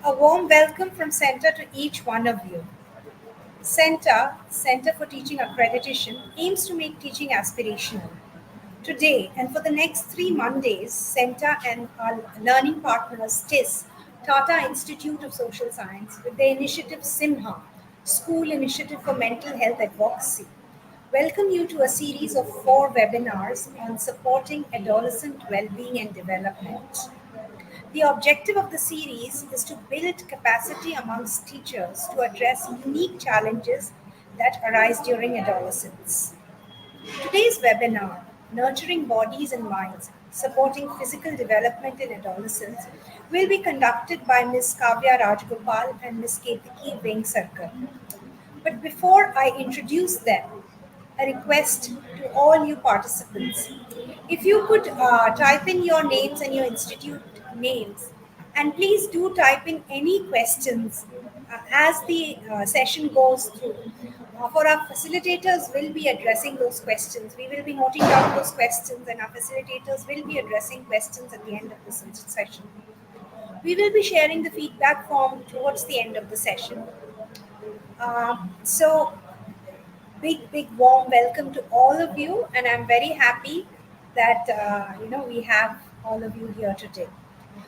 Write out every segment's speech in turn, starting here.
A warm welcome from CENTA to each one of you. CENTA, Center for Teaching Accreditation, aims to make teaching aspirational. Today and for the next 3 Mondays, CENTA and our learning partners TIS, Tata Institute of Social Science, with the initiative SIMHA, School Initiative for Mental Health Advocacy, welcome you to a series of 4 webinars on supporting adolescent well-being and development. The objective of the series is to build capacity amongst teachers to address unique challenges that arise during adolescence. Today's webinar, Nurturing Bodies and Minds, Supporting Physical Development in Adolescence, will be conducted by Ms. Kavya Rajgopal and Ms. Ketiki Vengsarkar. But before I introduce them, a request to all you participants. If you could type in your names and your institute names, and please do type in any questions as the session goes through. For our facilitators will be addressing those questions. We will be noting down those questions, and our facilitators will be addressing questions at the end of the session. We will be sharing the feedback form towards the end of the session. So big warm welcome to all of you, and I'm very happy that we have all of you here today.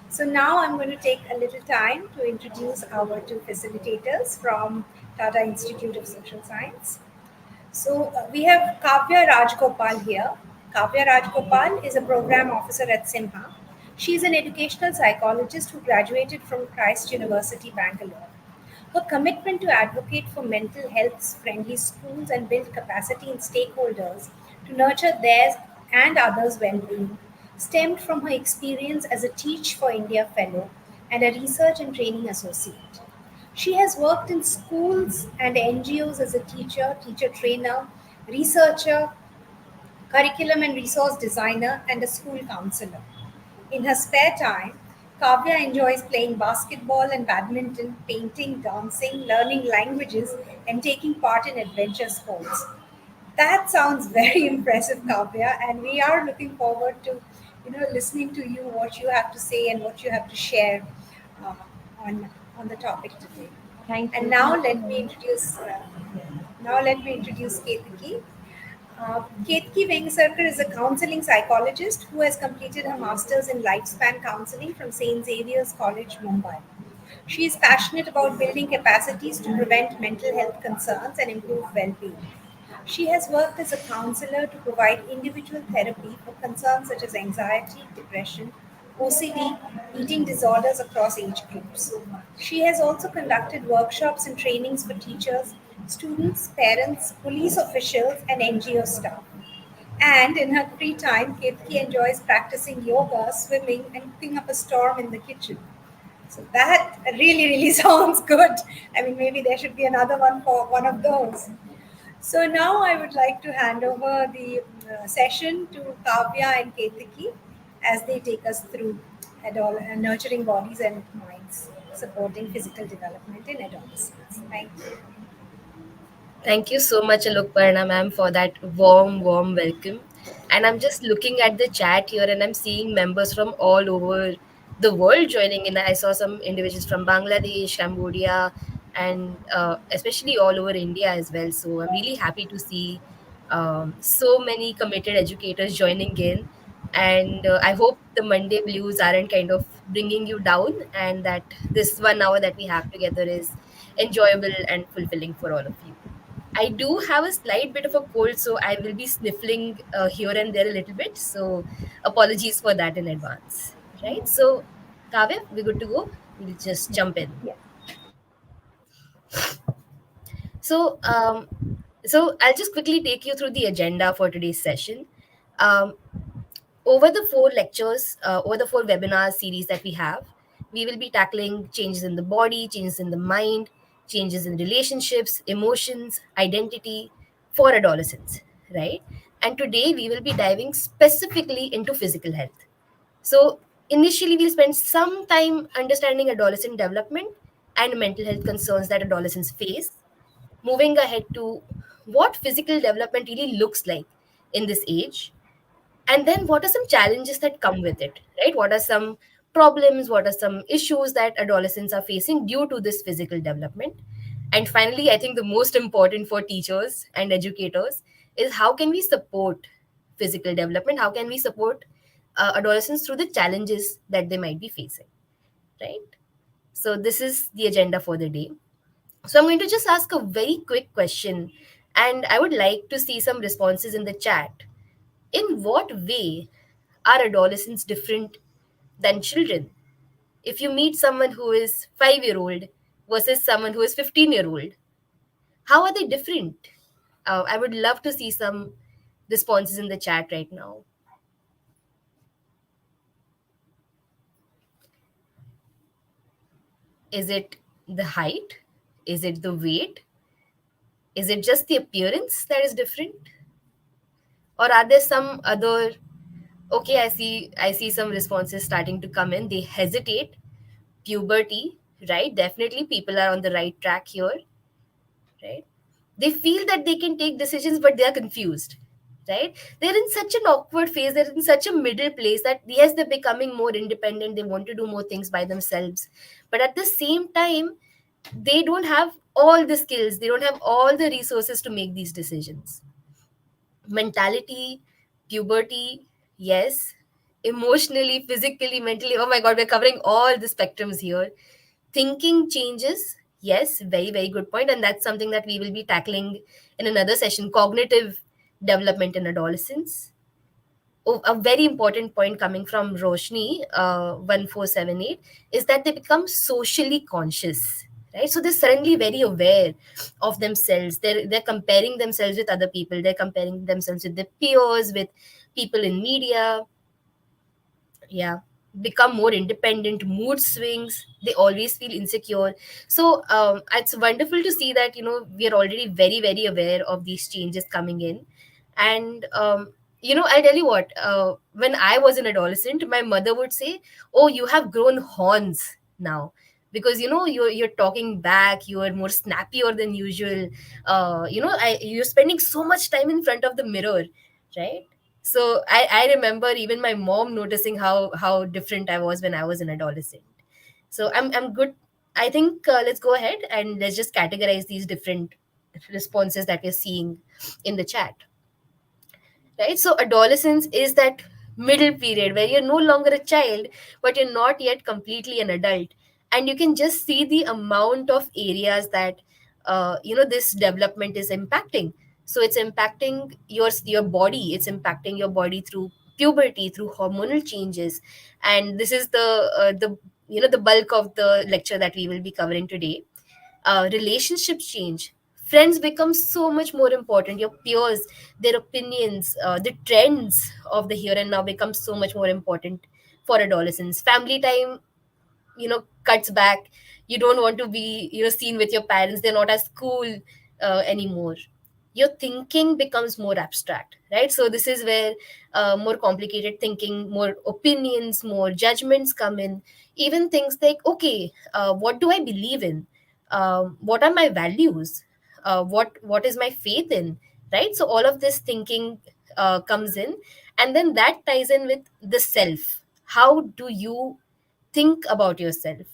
So now I'm going to take a little time to introduce our two facilitators from Tata Institute of Social Science. So we have Kavya Rajgopal here. Kavya Rajgopal is a program officer at SIMHA. She is an educational psychologist who graduated from Christ University, Bangalore. Her commitment to advocate for mental health friendly schools and build capacity in stakeholders to nurture theirs and others' well being stemmed from her experience as a Teach for India Fellow and a Research and Training Associate. She has worked in schools and NGOs as a teacher, teacher trainer, researcher, curriculum and resource designer, and a school counselor. In her spare time, Kavya enjoys playing basketball and badminton, painting, dancing, learning languages, and taking part in adventure sports. That sounds very impressive, Kavya, and we are looking forward to, listening to you, what you have to say and what you have to share uh, on the topic today. Thank And you. now Thank you let so me much. introduce. Now let me introduce Ketiki. Ketki Vengsarkar is a counseling psychologist who has completed her master's in lifespan counseling from St. Xavier's College, Mumbai. She is passionate about building capacities to prevent mental health concerns and improve well being. She has worked as a counselor to provide individual therapy for concerns such as anxiety, depression, OCD, eating disorders across age groups. She has also conducted workshops and trainings for teachers, students, parents, police officials, and NGO staff. And in her free time, Ketki enjoys practicing yoga, swimming, and cooking up a storm in the kitchen. So that really sounds good. I mean, maybe there should be another one for one of those. So now I would like to hand over the session to Kavya and Ketiki as they take us through nurturing bodies and minds, supporting physical development in adolescence. Thank you. Thank you so much, Alokparna ma'am, for that warm welcome. And I'm just looking at the chat here and I'm seeing members from all over the world joining in. I saw some individuals from Bangladesh, Cambodia, and especially all over India as well. So I'm really happy to see so many committed educators joining in. And I hope the Monday blues aren't kind of bringing you down and that this 1 hour that we have together is enjoyable and fulfilling for all of you. I do have a slight bit of a cold, so I will be sniffling here and there a little bit. So apologies for that in advance. Right? So, Kavya, we're good to go. We'll just jump in. Yeah. So, um, so I'll just quickly take you through the agenda for today's session. Um, Over the 4 lectures, over the 4 webinar series that we have, we will be tackling changes in the body, changes in the mind, changes in relationships, emotions, identity for adolescents, right? And today we will be diving specifically into physical health. So, initially, we'll spend some time understanding adolescent development and mental health concerns that adolescents face, moving ahead to what physical development really looks like in this age, and then what are some challenges that come with it, right? What are some problems, what are some issues that adolescents are facing due to this physical development. And finally, I think the most important for teachers and educators is how can we support physical development? How can we support adolescents through the challenges that they might be facing, right? So, this is the agenda for the day. So, I'm going to just ask a very quick question, and I would like to see some responses in the chat. In what way are adolescents different than children? If you meet someone who is 5-year old versus someone who is 15-year old, how are they different? I would love to see some responses in the chat right now. Is it the height? Is it the weight? Is it just the appearance that is different? Or are there some other? Okay, I see some responses starting to come in. They hesitate. Puberty, right? Definitely people are on the right track here, right? They feel that they can take decisions, but they are confused, right? They're in such an awkward phase, they're in such a middle place that yes, they're becoming more independent, they want to do more things by themselves, but at the same time they don't have all the skills, they don't have all the resources to make these decisions. Mentality, puberty, yes. Emotionally, physically, mentally, oh my god, we're covering all the spectrums here. Thinking changes, yes, very, very good point. And that's something that we will be tackling in another session, cognitive development in adolescence. Oh, a very important point coming from Roshni, 1478, is that they become socially conscious, right? So they're suddenly very aware of themselves. They're comparing themselves with other people. They're comparing themselves with their peers, with people in media. Yeah, become more independent, mood swings, they always feel insecure. So it's wonderful to see that we are already very, very aware of these changes coming in. And I'll tell you what, when I was an adolescent, my mother would say, oh, you have grown horns now, because you're talking back, you are more snappier than usual. You're spending so much time in front of the mirror, right? So I remember even my mom noticing how different I was when I was an adolescent. So I'm good. I think let's go ahead and let's just categorize these different responses that we're seeing in the chat, right? So adolescence is that middle period where you're no longer a child, but you're not yet completely an adult, and you can just see the amount of areas that this development is impacting. So it's impacting your body, it's impacting your body through puberty, through hormonal changes. And this is the bulk of the lecture that we will be covering today. Relationships change, friends become so much more important, your peers, their opinions, the trends of the here and now become so much more important for adolescents. Family time cuts back. You don't want to be seen with your parents, they're not as cool anymore. Your thinking becomes more abstract, right? So this is where more complicated thinking, more opinions, more judgments come in. Even things like, okay, what do I believe in, what are my values, what is my faith in, right? So all of this thinking comes in, and then that ties in with the self. How do you think about yourself?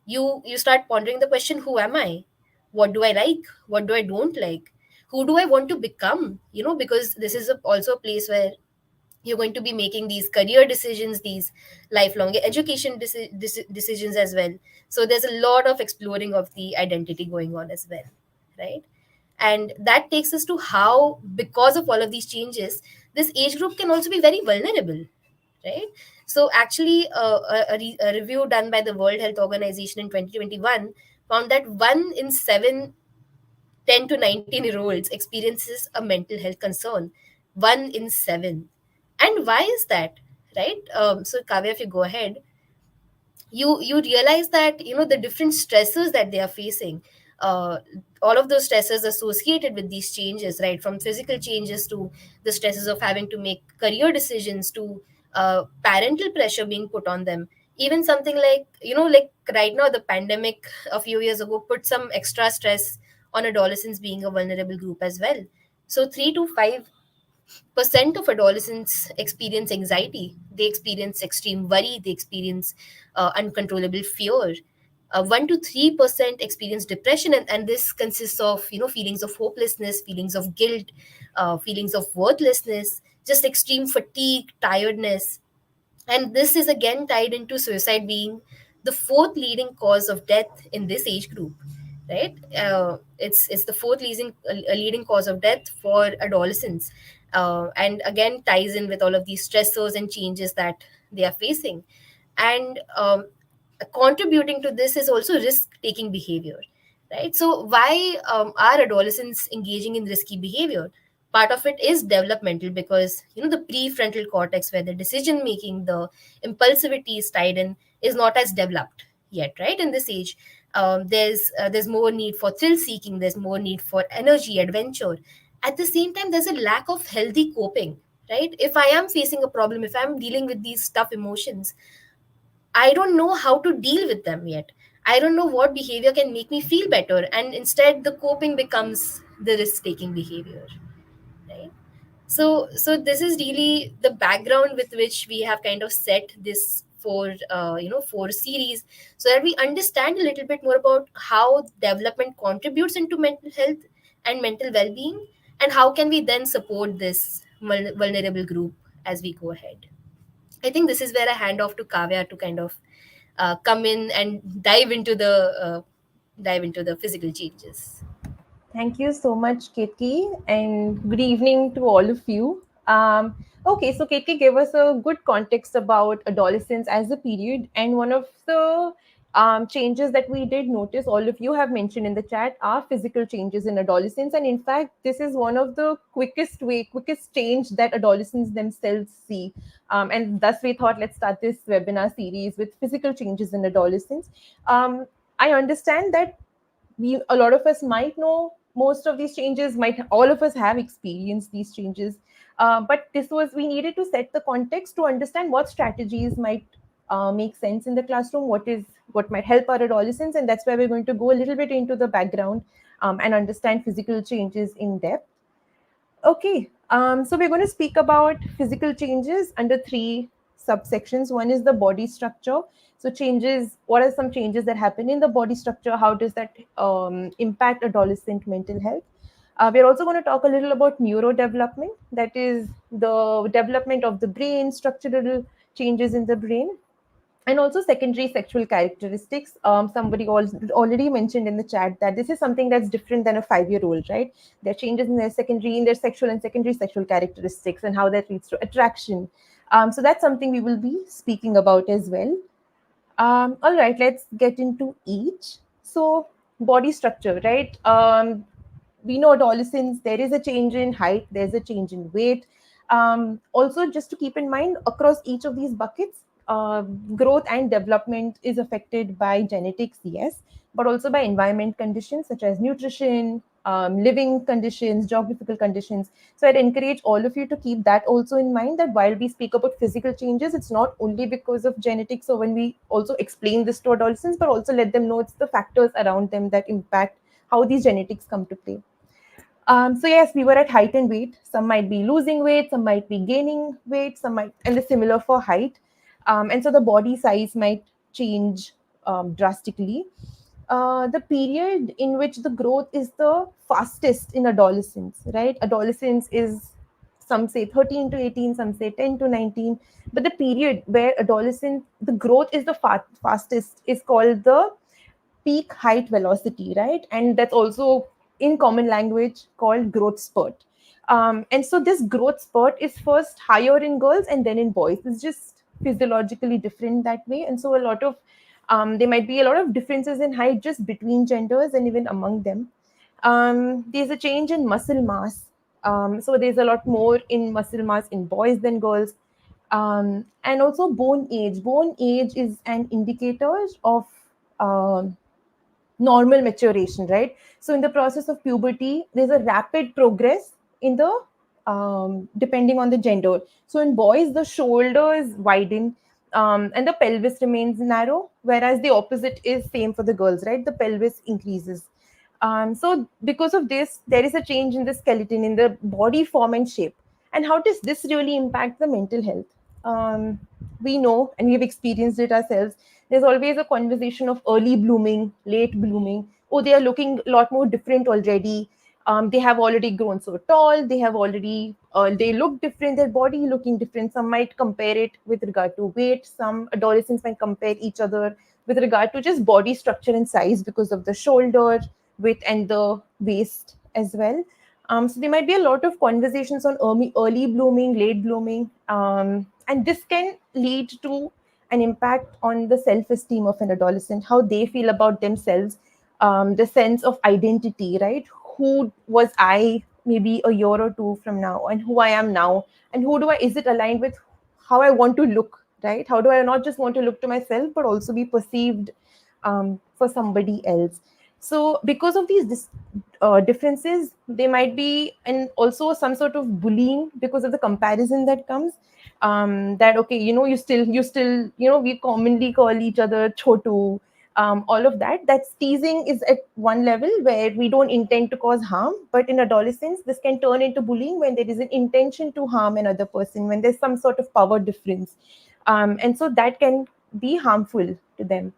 You start pondering the question, who am I, what do I like, what do I don't like, who do I want to become, because this is also a place where you're going to be making these career decisions, these lifelong education decisions as well. So there's a lot of exploring of the identity going on as well, right? And that takes us to how, because of all of these changes, this age group can also be very vulnerable, right? So actually, a review done by the World Health Organization in 2021 found that 1 in 7 10 to 19-year-olds experiences a mental health concern. 1 in 7. And why is that, right? So Kavya, if you go ahead, you realize that the different stressors that they are facing, uh, all of those stressors associated with these changes, right, from physical changes to the stresses of having to make career decisions to parental pressure being put on them. Even something like like right now, the pandemic a few years ago put some extra stress on adolescents being a vulnerable group as well. So 3 to 5 percent of adolescents experience anxiety, they experience extreme worry, they experience uncontrollable fear. 1 to 3% experience depression, and this consists of feelings of hopelessness, feelings of guilt, feelings of worthlessness, just extreme fatigue, tiredness. And this is again tied into suicide being the fourth leading cause of death in this age group, right? It's the fourth leading cause of death for adolescents, and again ties in with all of these stressors and changes that they are facing. And contributing to this is also risk taking behavior, right? So why are adolescents engaging in risky behavior? Part of it is developmental, because the prefrontal cortex, where the decision making, the impulsivity is tied in, is not as developed yet, right? In this age, there's more need for thrill seeking, there's more need for energy, adventure. At the same time, there's a lack of healthy coping, right? If I am facing a problem, if I'm dealing with these tough emotions, I don't know how to deal with them yet. I don't know what behavior can make me feel better. And instead, the coping becomes the risk taking behavior, right? So this is really the background with which we have kind of set this for series, so that we understand a little bit more about how development contributes into mental health and mental well-being, and how can we then support this vulnerable group as we go ahead. I think this is where I hand off to Kavya to kind of come in and dive into the physical changes. Thank you so much, Katie, and good evening to all of you. Okay, so Katie gave us a good context about adolescence as a period, and one of the changes that we did notice, all of you have mentioned in the chat, are physical changes in adolescence, and in fact, this is one of the quickest change that adolescents themselves see, and thus we thought let's start this webinar series with physical changes in adolescence. I understand that a lot of us might know most of these changes, might all of us have experienced these changes, but this was we needed to set the context to understand what strategies might make sense in the classroom, what might help our adolescents, and that's why we're going to go a little bit into the background and understand physical changes in depth. Okay, so we're going to speak about physical changes under three subsections. One is the body structure. So changes, what are some changes that happen in the body structure? How does that impact adolescent mental health? We're also going to talk a little about neurodevelopment, that is the development of the brain, structural changes in the brain, and also secondary sexual characteristics. Somebody already mentioned in the chat that this is something that's different than a 5-year-old, right? There are changes in their sexual and secondary sexual characteristics and how that leads to attraction. So that's something we will be speaking about as well. All right, let's get into each. So, body structure, right? We know adolescents, there is a change in height, there's a change in weight. Also, just to keep in mind, across each of these buckets, growth and development is affected by genetics, yes, but also by environment conditions such as nutrition, living conditions, geographical conditions. So I'd encourage all of you to keep that also in mind, that while we speak about physical changes, it's not only because of genetics. So when we also explain this to adolescents, but also let them know it's the factors around them that impact how these genetics come to play. So yes, we were at height and weight. Some might be losing weight, some might be gaining weight, some might, and it's similar for height. And so the body size might change drastically. The period in which the growth is the fastest in adolescence, right? Adolescence is, some say 13 to 18, some say 10 to 19. But the period where the growth is the fastest is called the peak height velocity, right? And that's also in common language called growth spurt. And so this growth spurt is first higher in girls and then in boys. It's just physiologically different that way. And so there might be a lot of differences in height just between genders and even among them. There's a change in muscle mass. So there's a lot more in muscle mass in boys than girls. And also bone age. Bone age is an indicator of um normal maturation, right? So in the process of puberty, there's a rapid progress in the depending on the gender. So in boys, the shoulders widen and the pelvis remains narrow, whereas the opposite is same for the girls, right? The pelvis increases. So because of this, there is a change in the skeleton, in the body form and shape. And how does this really impact the mental health? um, we know, and we've experienced it ourselves, there's always a conversation of early blooming, late blooming. Oh, they are looking a lot more different already. They have already grown so tall, they have already they look different, their body looking different. Some might compare it with regard to weight, some adolescents might compare each other with regard to just body structure and size because of the shoulder width and the waist as well. So there might be a lot of conversations on early blooming, late blooming, and this can lead to an impact on the self-esteem of an adolescent, how they feel about themselves, the sense of identity, right? Who was I maybe a year or two from now, and who I am now, and who do I? Is it aligned with how I want to look, right? How do I not just want to look to myself, but also be perceived for somebody else? So because of these differences, they might be, and also some sort of bullying because of the comparison that comes. That okay, you still, we commonly call each other chotu. All of that, that's teasing is at one level where we don't intend to cause harm, but in adolescence this can turn into bullying when there is an intention to harm another person, when there's some sort of power difference, and so that can be harmful to them.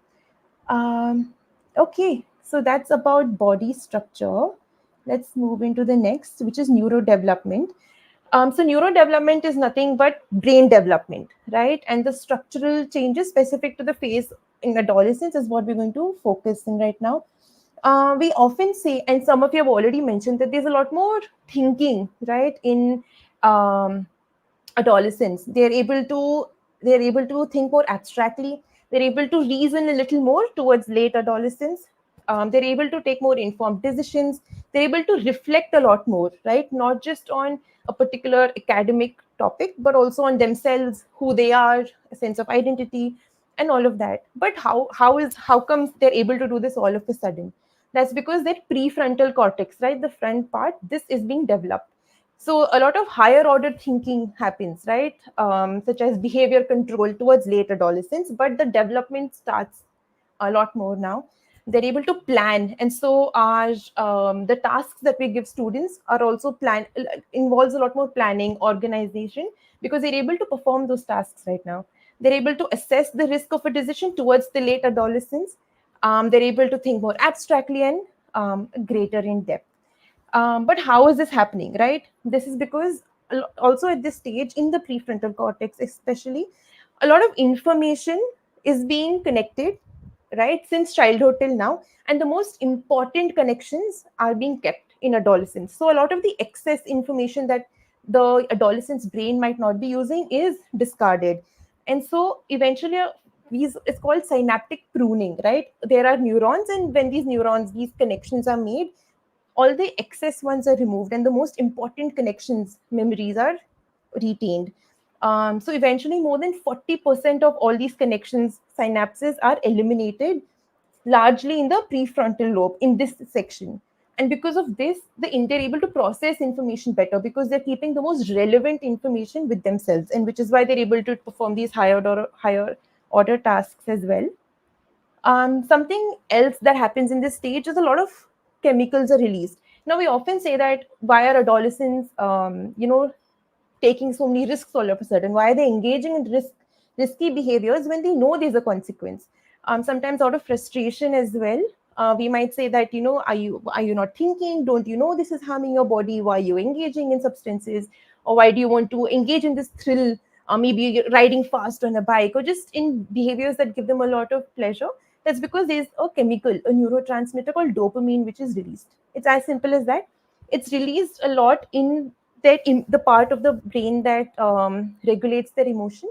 Okay, so that's about body structure. Let's move into the next, which is neurodevelopment. So neurodevelopment is nothing but brain development, right? And the structural changes specific to the phase in adolescence is what we're going to focus in right now. We often say, and some of you have already mentioned, that there's a lot more thinking, right, in um, adolescents. They're able to think more abstractly. They're able to reason a little more towards late adolescence. They're able to take more informed decisions. They're able to reflect a lot more, right? Not just on a particular academic topic, but also on themselves, who they are, a sense of identity, and all of that. But how comes they're able to do this all of a sudden? That's because their prefrontal cortex, right, the front part, this is being developed. So a lot of higher order thinking happens, right? Such as behavior control towards late adolescence, but the development starts a lot more now. They're able to plan, and so our the tasks that we give students are also involves a lot more planning, organization, because they're able to perform those tasks right now. They're able to assess the risk of a decision towards the late adolescence. They're able to think more abstractly and greater in depth. But how is this happening, right? This is because also at this stage in the prefrontal cortex, especially, a lot of information is being connected, right, since childhood till now. And the most important connections are being kept in adolescence. So a lot of the excess information that the adolescent's brain might not be using is discarded. And so eventually, it's called synaptic pruning, right? There are neurons, and when these connections are made, all the excess ones are removed, and the most important connections, memories, are retained. So eventually, more than 40% of all these connections, synapses, are eliminated, largely in the prefrontal lobe in this section. And because of this, they're able to process information better because they're keeping the most relevant information with themselves, and which is why they're able to perform these higher order tasks as well. Something else that happens in this stage is a lot of chemicals are released. Now, we often say that why are adolescents, taking so many risks all of a sudden? Why are they engaging in risky behaviors when they know there's a consequence? Sometimes out of frustration as well. We might say that, are you not thinking? Don't you know this is harming your body? Why are you engaging in substances? Or why do you want to engage in this thrill? Maybe you're riding fast on a bike, or just in behaviors that give them a lot of pleasure. That's because there's a chemical, a neurotransmitter called dopamine, which is released. It's as simple as that. It's released a lot in the part of the brain that regulates their emotion,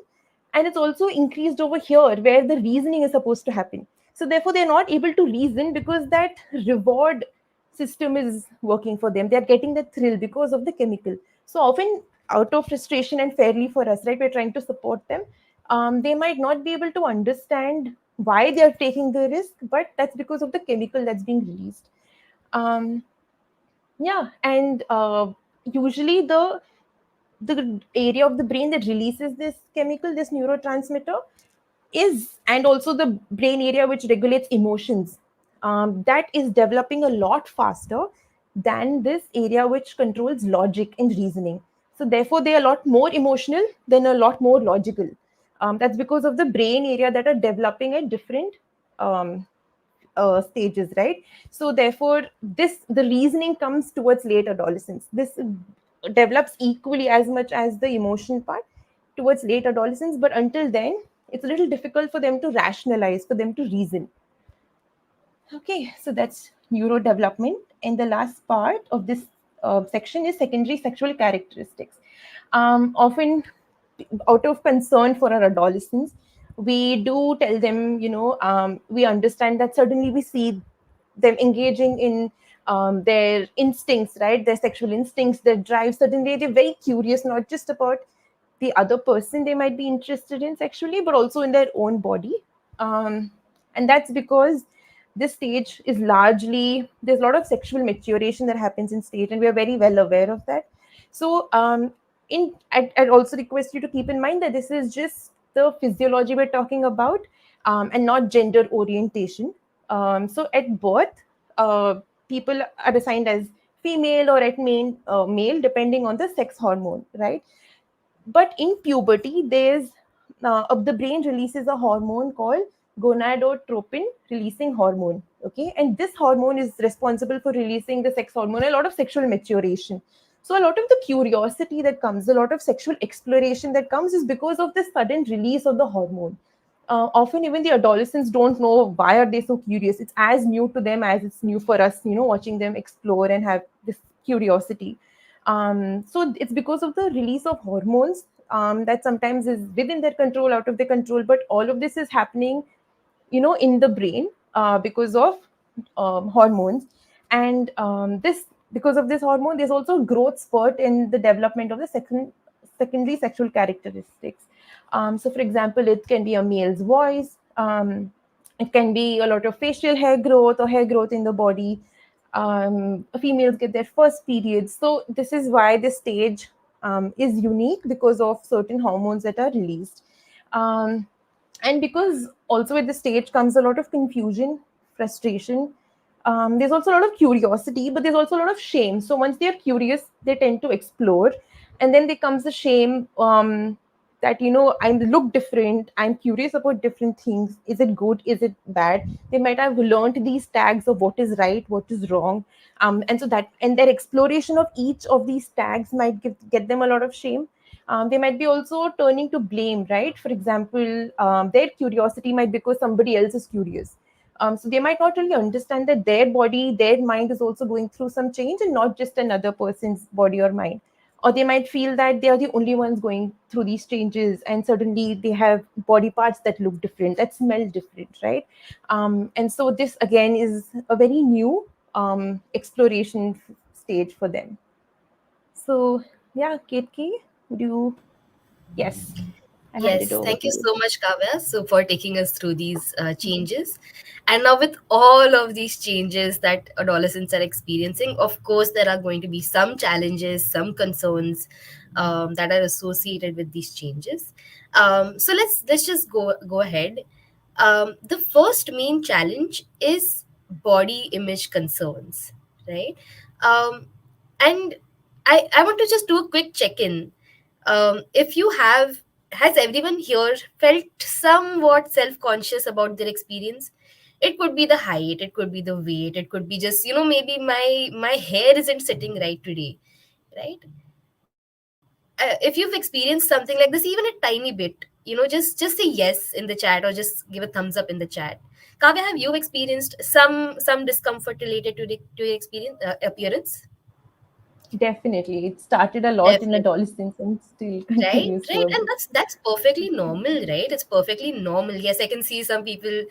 and it's also increased over here where the reasoning is supposed to happen. So therefore, they're not able to reason because that reward system is working for them. They're getting the thrill because of the chemical. So often, out of frustration, and fairly for us, right, we're trying to support them. They might not be able to understand why they're taking the risk, but that's because of the chemical that's being released. um, yeah, and usually the area of the brain that releases this chemical, this neurotransmitter, and also the brain area which regulates emotions, that is developing a lot faster than this area which controls logic and reasoning. So therefore, they are a lot more emotional than a lot more logical. That's because of the brain area that are developing at different um, stages, right? So therefore, this the reasoning comes towards late adolescence. This develops equally as much as the emotion part towards late adolescence, but until then, it's a little difficult for them to rationalize, for them to reason. Okay, so that's neurodevelopment. And the last part of this section is secondary sexual characteristics. Often, out of concern for our adolescents, we do tell them, we understand that suddenly we see them engaging in their instincts, right? Their sexual instincts, their drive. Suddenly, they're very curious, not just about the other person they might be interested in sexually, but also in their own body. And that's because this stage is largely, there's a lot of sexual maturation that happens in stage, and we are very well aware of that. So I'd also request you to keep in mind that this is just the physiology we're talking about, and not gender orientation. So at birth, people are assigned as female or at male depending on the sex hormone, right? But in puberty, there's the brain releases a hormone called gonadotropin releasing hormone. Okay, and this hormone is responsible for releasing the sex hormone, a lot of sexual maturation. So a lot of the curiosity that comes, a lot of sexual exploration that comes, is because of the sudden release of the hormone. Often even the adolescents don't know why are they so curious. It's as new to them as it's new for us, watching them explore and have this curiosity. So it's because of the release of hormones that sometimes is within their control, out of their control, but all of this is happening, in the brain because of hormones. And this because of this hormone, there's also growth spurt in the development of the secondary sexual characteristics. So for example, it can be a male's voice, it can be a lot of facial hair growth or hair growth in the body. Females get their first periods. So this is why this stage is unique, because of certain hormones that are released. And because also at the stage comes a lot of confusion, frustration. There's also a lot of curiosity, but there's also a lot of shame. So once they're curious, they tend to explore, and then there comes the shame, that I look different, I'm curious about different things. Is it good, is it bad? They might have learned these tags of what is right, what is wrong. And so that, and their exploration of each of these tags might get them a lot of shame. They might be also turning to blame, right? For example, their curiosity might be because somebody else is curious. So they might not really understand that their body, their mind is also going through some change, and not just another person's body or mind. Or they might feel that they are the only ones going through these changes, and suddenly they have body parts that look different, that smell different, right? And so this again is a very new exploration stage for them. So yeah, Ketki, would you? Yes, I'll hand it Yes, over thank to you you. so much, Kavya, so for taking us through these changes. And now, with all of these changes that adolescents are experiencing, of course, there are going to be some challenges, some concerns that are associated with these changes. So let's just go ahead. The first main challenge is body image concerns, right? Um, and I want to just do a quick check in. If you have, has everyone here felt somewhat self-conscious about their experience? It could be the height, it could be the weight, it could be just, maybe my hair isn't sitting right today, right? If you've experienced something like this, even a tiny bit, just say yes in the chat, or just give a thumbs up in the chat. Kavya, have you experienced some discomfort related to your experience, appearance? Definitely, it started a lot in Definitely. adolescence and still Right, continues to right, a and bit. that's perfectly normal, right? It's perfectly normal. Yes, I can see some people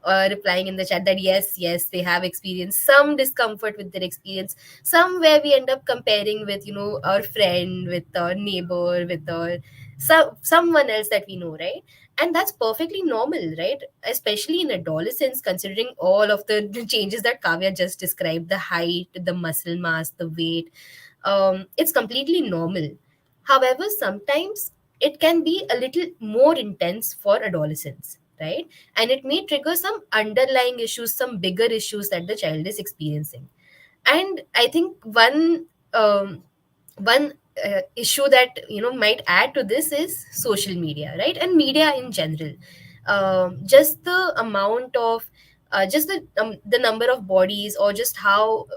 replying in the chat that yes, they have experienced some discomfort with their experience. Somewhere we end up comparing with, our friend, with our neighbor, with our someone else that we know, right? And that's perfectly normal, right? Especially in adolescence, considering all of the changes that Kavya just described, the height, the muscle mass, the weight. It's completely normal. However, sometimes it can be a little more intense for adolescents, right? And it may trigger some underlying issues, some bigger issues that the child is experiencing. And I think um, one issue that might add to this is social media, right? And media in general. Just the amount of just the number of bodies, or just how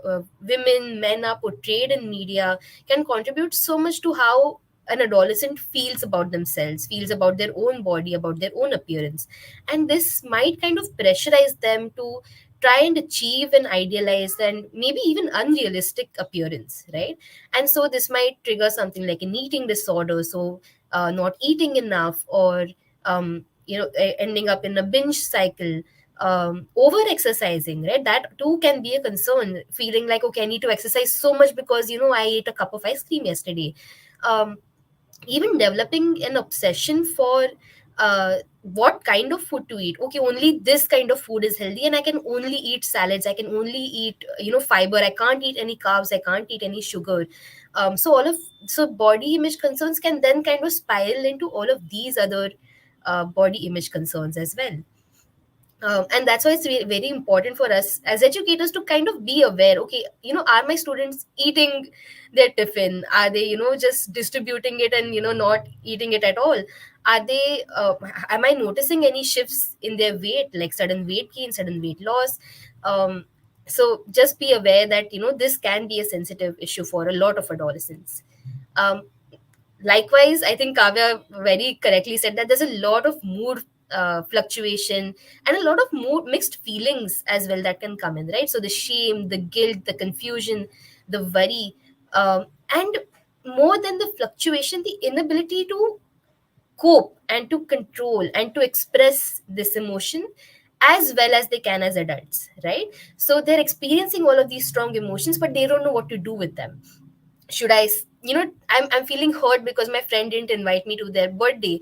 women, men are portrayed in media, can contribute so much to how an adolescent feels about themselves, feels about their own body, about their own appearance. And this might kind of pressurize them to try and achieve an idealized and maybe even unrealistic appearance, right? And so this might trigger something like an eating disorder, so not eating enough, or ending up in a binge cycle, over exercising, right? That too can be a concern, feeling like, okay, I need to exercise so much because I ate a cup of ice cream yesterday. um, Even developing an obsession for what kind of food to eat. Okay, only this kind of food is healthy, and I can only eat salads, I can only eat fiber, I can't eat any carbs, I can't eat any sugar. So body image concerns can then kind of spiral into all of these other body image concerns as well. And that's why it's very important for us as educators to kind of be aware. Okay, are my students eating their tiffin? Are they just distributing it and not eating it at all? Are they am I noticing any shifts in their weight, like sudden weight gain, sudden weight loss? Um, so just be aware that this can be a sensitive issue for a lot of adolescents. um, Likewise, I think Kavya very correctly said that there's a lot of mood fluctuation, and a lot of mood mixed feelings as well that can come in, right? So the shame, the guilt, the confusion, the worry, and more than the fluctuation, the inability to cope and to control and to express this emotion as well as they can as adults, right? So they're experiencing all of these strong emotions, but they don't know what to do with them. Should I'm feeling hurt because my friend didn't invite me to their birthday,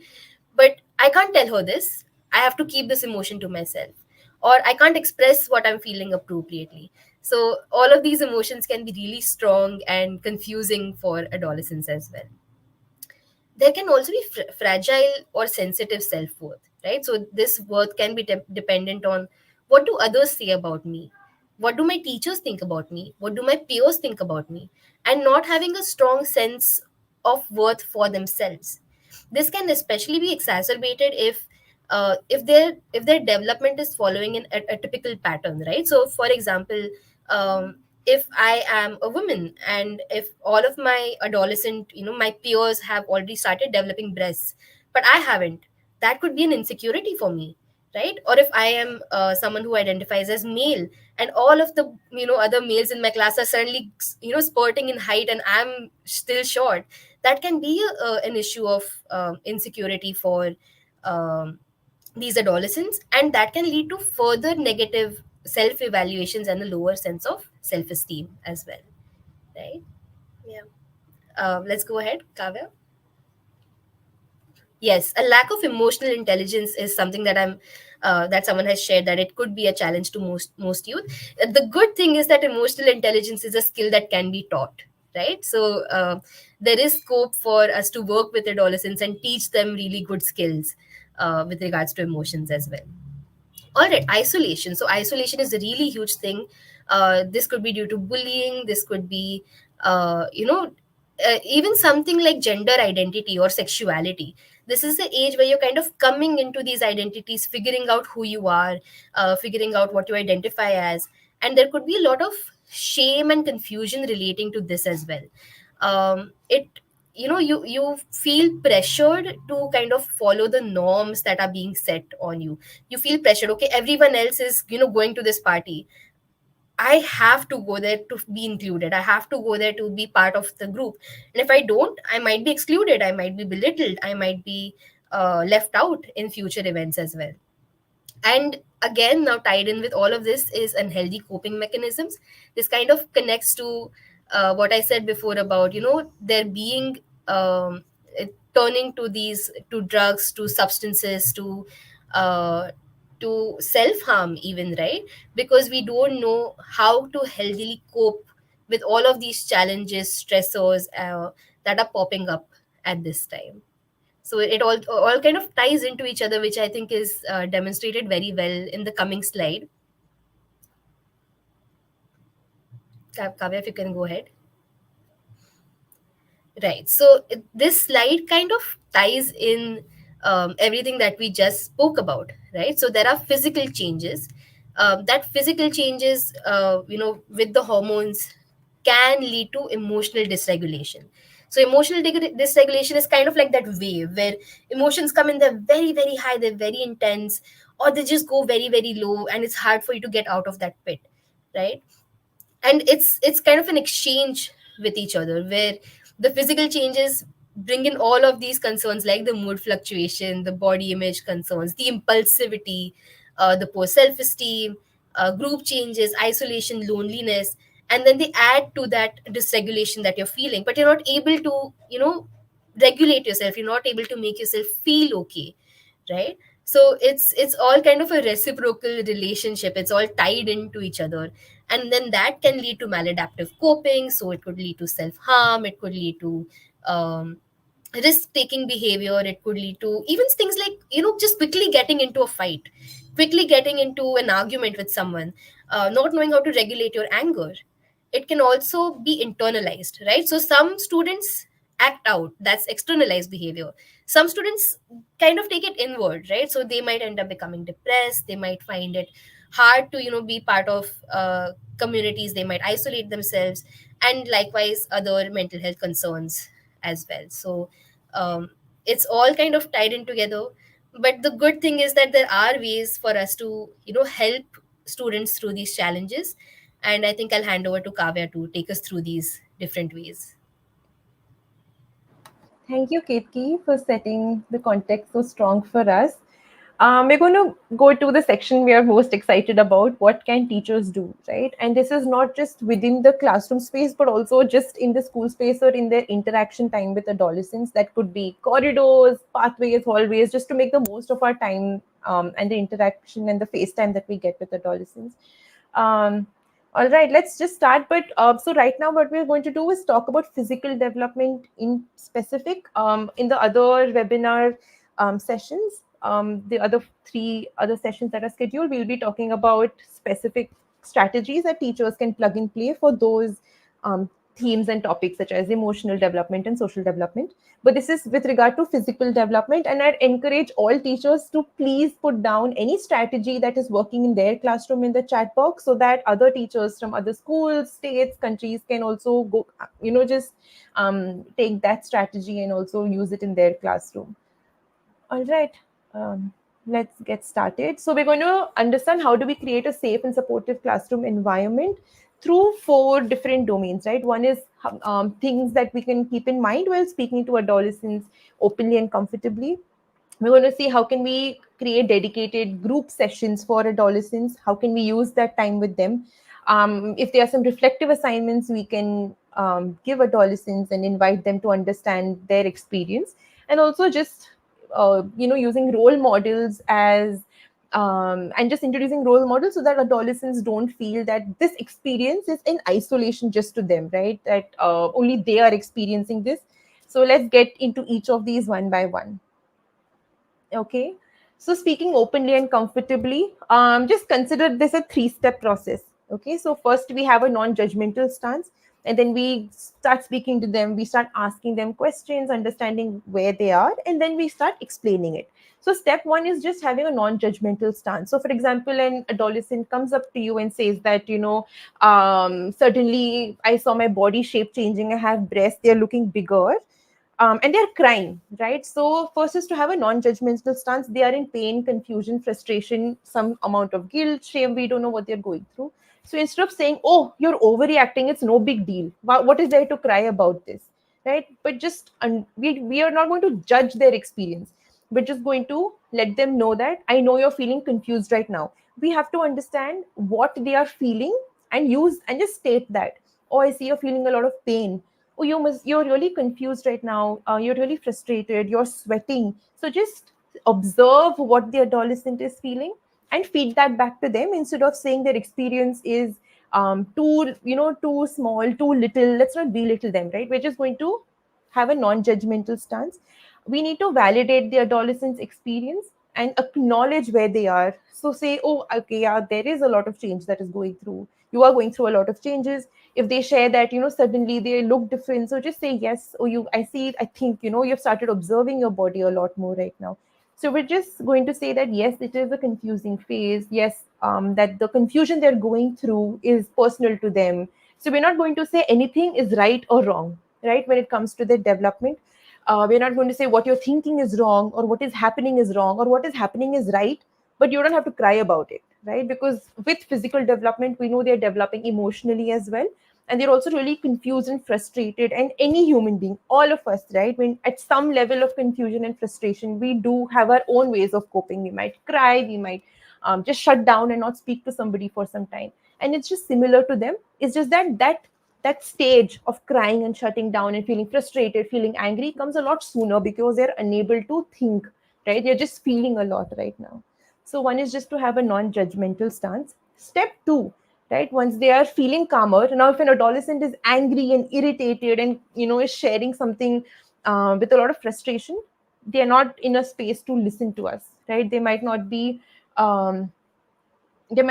but I can't tell her this. I have to keep this emotion to myself, or I can't express what I'm feeling appropriately. So all of these emotions can be really strong and confusing for adolescents as well. There can also be fragile or sensitive self-worth, right? So this worth can be dependent on, what do others say about me, what do my teachers think about me, what do my peers think about me, and not having a strong sense of worth for themselves. This can especially be exacerbated if their development is following a typical pattern, right? So for example, um, if I am a woman, and if all of my adolescent, my peers have already started developing breasts, but I haven't, that could be an insecurity for me, right? Or if I am someone who identifies as male, and all of the other males in my class are suddenly spurting in height, and I'm still short, that can be an issue of insecurity for um, these adolescents, and that can lead to further negative self evaluations and a lower sense of self esteem as well, right? Yeah. Let's go ahead, Kavya. Yes, a lack of emotional intelligence is something that someone has shared, that it could be a challenge to most youth. The good thing is that emotional intelligence is a skill that can be taught, right? So there is scope for us to work with adolescents and teach them really good skills with regards to emotions as well. All right, isolation. So isolation is a really huge thing. This could be due to bullying. This could be even something like gender identity or sexuality. This is the age where you're kind of coming into these identities, figuring out who you are, figuring out what you identify as. And there could be a lot of shame and confusion relating to this as well. It you feel pressured to kind of follow the norms that are being set on you. You feel pressured. Okay, everyone else is going to this party, I have to go there to be included, I have to go there to be part of the group. And if I don't, I might be excluded, I might be belittled, I might be left out in future events as well. And again, now tied in with all of this is unhealthy coping mechanisms. This kind of connects to what I said before about there being turning to these, to drugs, to substances, uh, to self harm even, right? Because we don't know how to healthily cope with all of these challenges, stressors that are popping up at this time. So it all kind of ties into each other, which I think is demonstrated very well in the coming slide. Kavya, if you can go ahead. Right. So this slide kind of ties in everything that we just spoke about, right? So there are physical changes. That physical changes, with the hormones can lead to emotional dysregulation. So emotional dysregulation is kind of like that wave where emotions come in, they're very, very high, they're very intense, or they just go very, very low, and it's hard for you to get out of that pit, right? And it's kind of an exchange with each other where the physical changes bring in all of these concerns like the mood fluctuation, the body image concerns, the impulsivity, the poor self-esteem, group changes, isolation, loneliness, and then they add to that dysregulation that you're feeling, but you're not able to regulate yourself, you're not able to make yourself feel okay, right? So it's all kind of a reciprocal relationship, it's all tied into each other, and then that can lead to maladaptive coping. So it could lead to self harm, it could lead to um, risk taking behavior, it could lead to even things like just quickly getting into a fight, quickly getting into an argument with someone, not knowing how to regulate your anger. It can also be internalized, right? So some students act out, that's externalized behavior. Some students kind of take it inward, right? So they might end up becoming depressed, they might find it hard to be part of communities, they might isolate themselves, and likewise other mental health concerns as well. So it's all kind of tied in together. But the good thing is that there are ways for us to help students through these challenges, and I think I'll hand over to Kavya to take us through these different ways. Thank you, Ketki, for setting the context so strong for us. We're going to go to the section we are most excited about. What can teachers do, right? And this is not just within the classroom space, but also just in the school space or in their interaction time with adolescents. That could be corridors, pathways, hallways, just to make the most of our time and the interaction and the face time that we get with adolescents. Um, all right, let's just start. But so right now, what we're going to do is talk about physical development in specific. In the other webinar sessions, the other three other sessions that are scheduled, we'll be talking about specific strategies that teachers can plug and play for those um, themes and topics such as emotional development and social development. But this is with regard to physical development, and I'd encourage all teachers to please put down any strategy that is working in their classroom in the chat box, so that other teachers from other schools, states, countries can also go, just take that strategy and also use it in their classroom. All right. Um, let's get started. So we're going to understand how do we create a safe and supportive classroom environment through four different domains, right? One is things that we can keep in mind while speaking to adolescents openly and comfortably. We're going to see how can we create dedicated group sessions for adolescents, how can we use that time with them. If there are some reflective assignments we can give adolescents and invite them to understand their experience, and also just using role models as and just introducing role models so that adolescents don't feel that this experience is in isolation just to them, right? That only they are experiencing this. So let's get into each of these one by one. Okay. So speaking openly and comfortably, just consider this a three-step process. Okay. So first we have a non-judgmental stance, and then we start speaking to them. We start asking them questions, understanding where they are, and then we start explaining it. So step one is just having a non-judgmental stance. So for example, an adolescent comes up to you and says that, certainly I saw my body shape changing. I have breasts, they're looking bigger, and they're crying, right? So first is to have a non-judgmental stance. They are in pain, confusion, frustration, some amount of guilt, shame. We don't know what they're going through. So instead of saying, "Oh, you're overreacting. It's no big deal. What is there to cry about this?" Right? But just we are not going to judge their experience. We're just going to let them know that I know you're feeling confused right now. We have to understand what they are feeling and use and just state that. Oh, I see you're feeling a lot of pain. Oh, you're really confused right now, you're really frustrated, you're sweating. So just observe what the adolescent is feeling and feed that back to them, instead of saying their experience is too small, too little. Let's not belittle them, right? We're just going to have a non-judgmental stance. We need to validate the adolescent's experience and acknowledge where they are. So say, oh, okay, yeah, there is a lot of change that is going through. you are going through a lot of changes. If they share that, suddenly they look different, so just say yes. Or I see, I think, you've started observing your body a lot more right now. So we're just going to say that yes, it is a confusing phase. Yes, that the confusion they're going through is personal to them. So we're not going to say anything is right or wrong, right? When it comes to their development, we're not going to say what you're thinking is wrong or what is happening is wrong or what is happening is right. But you don't have to cry about it, right? Because with physical development, we know they're developing emotionally as well, and they're also really confused and frustrated. And any human being, all of us, right, when at some level of confusion and frustration, we do have our own ways of coping. We might cry, we might just shut down and not speak to somebody for some time. And it's just similar to them. It's just that stage of crying and shutting down and feeling frustrated, feeling angry comes a lot sooner because they're unable to think, right? They're just feeling a lot right now. So one is just to have a non-judgmental stance. Step two, right? Once they are feeling calmer, now if an adolescent is angry and irritated and is sharing something with a lot of frustration, they are not in a space to listen to us, right? Um, they might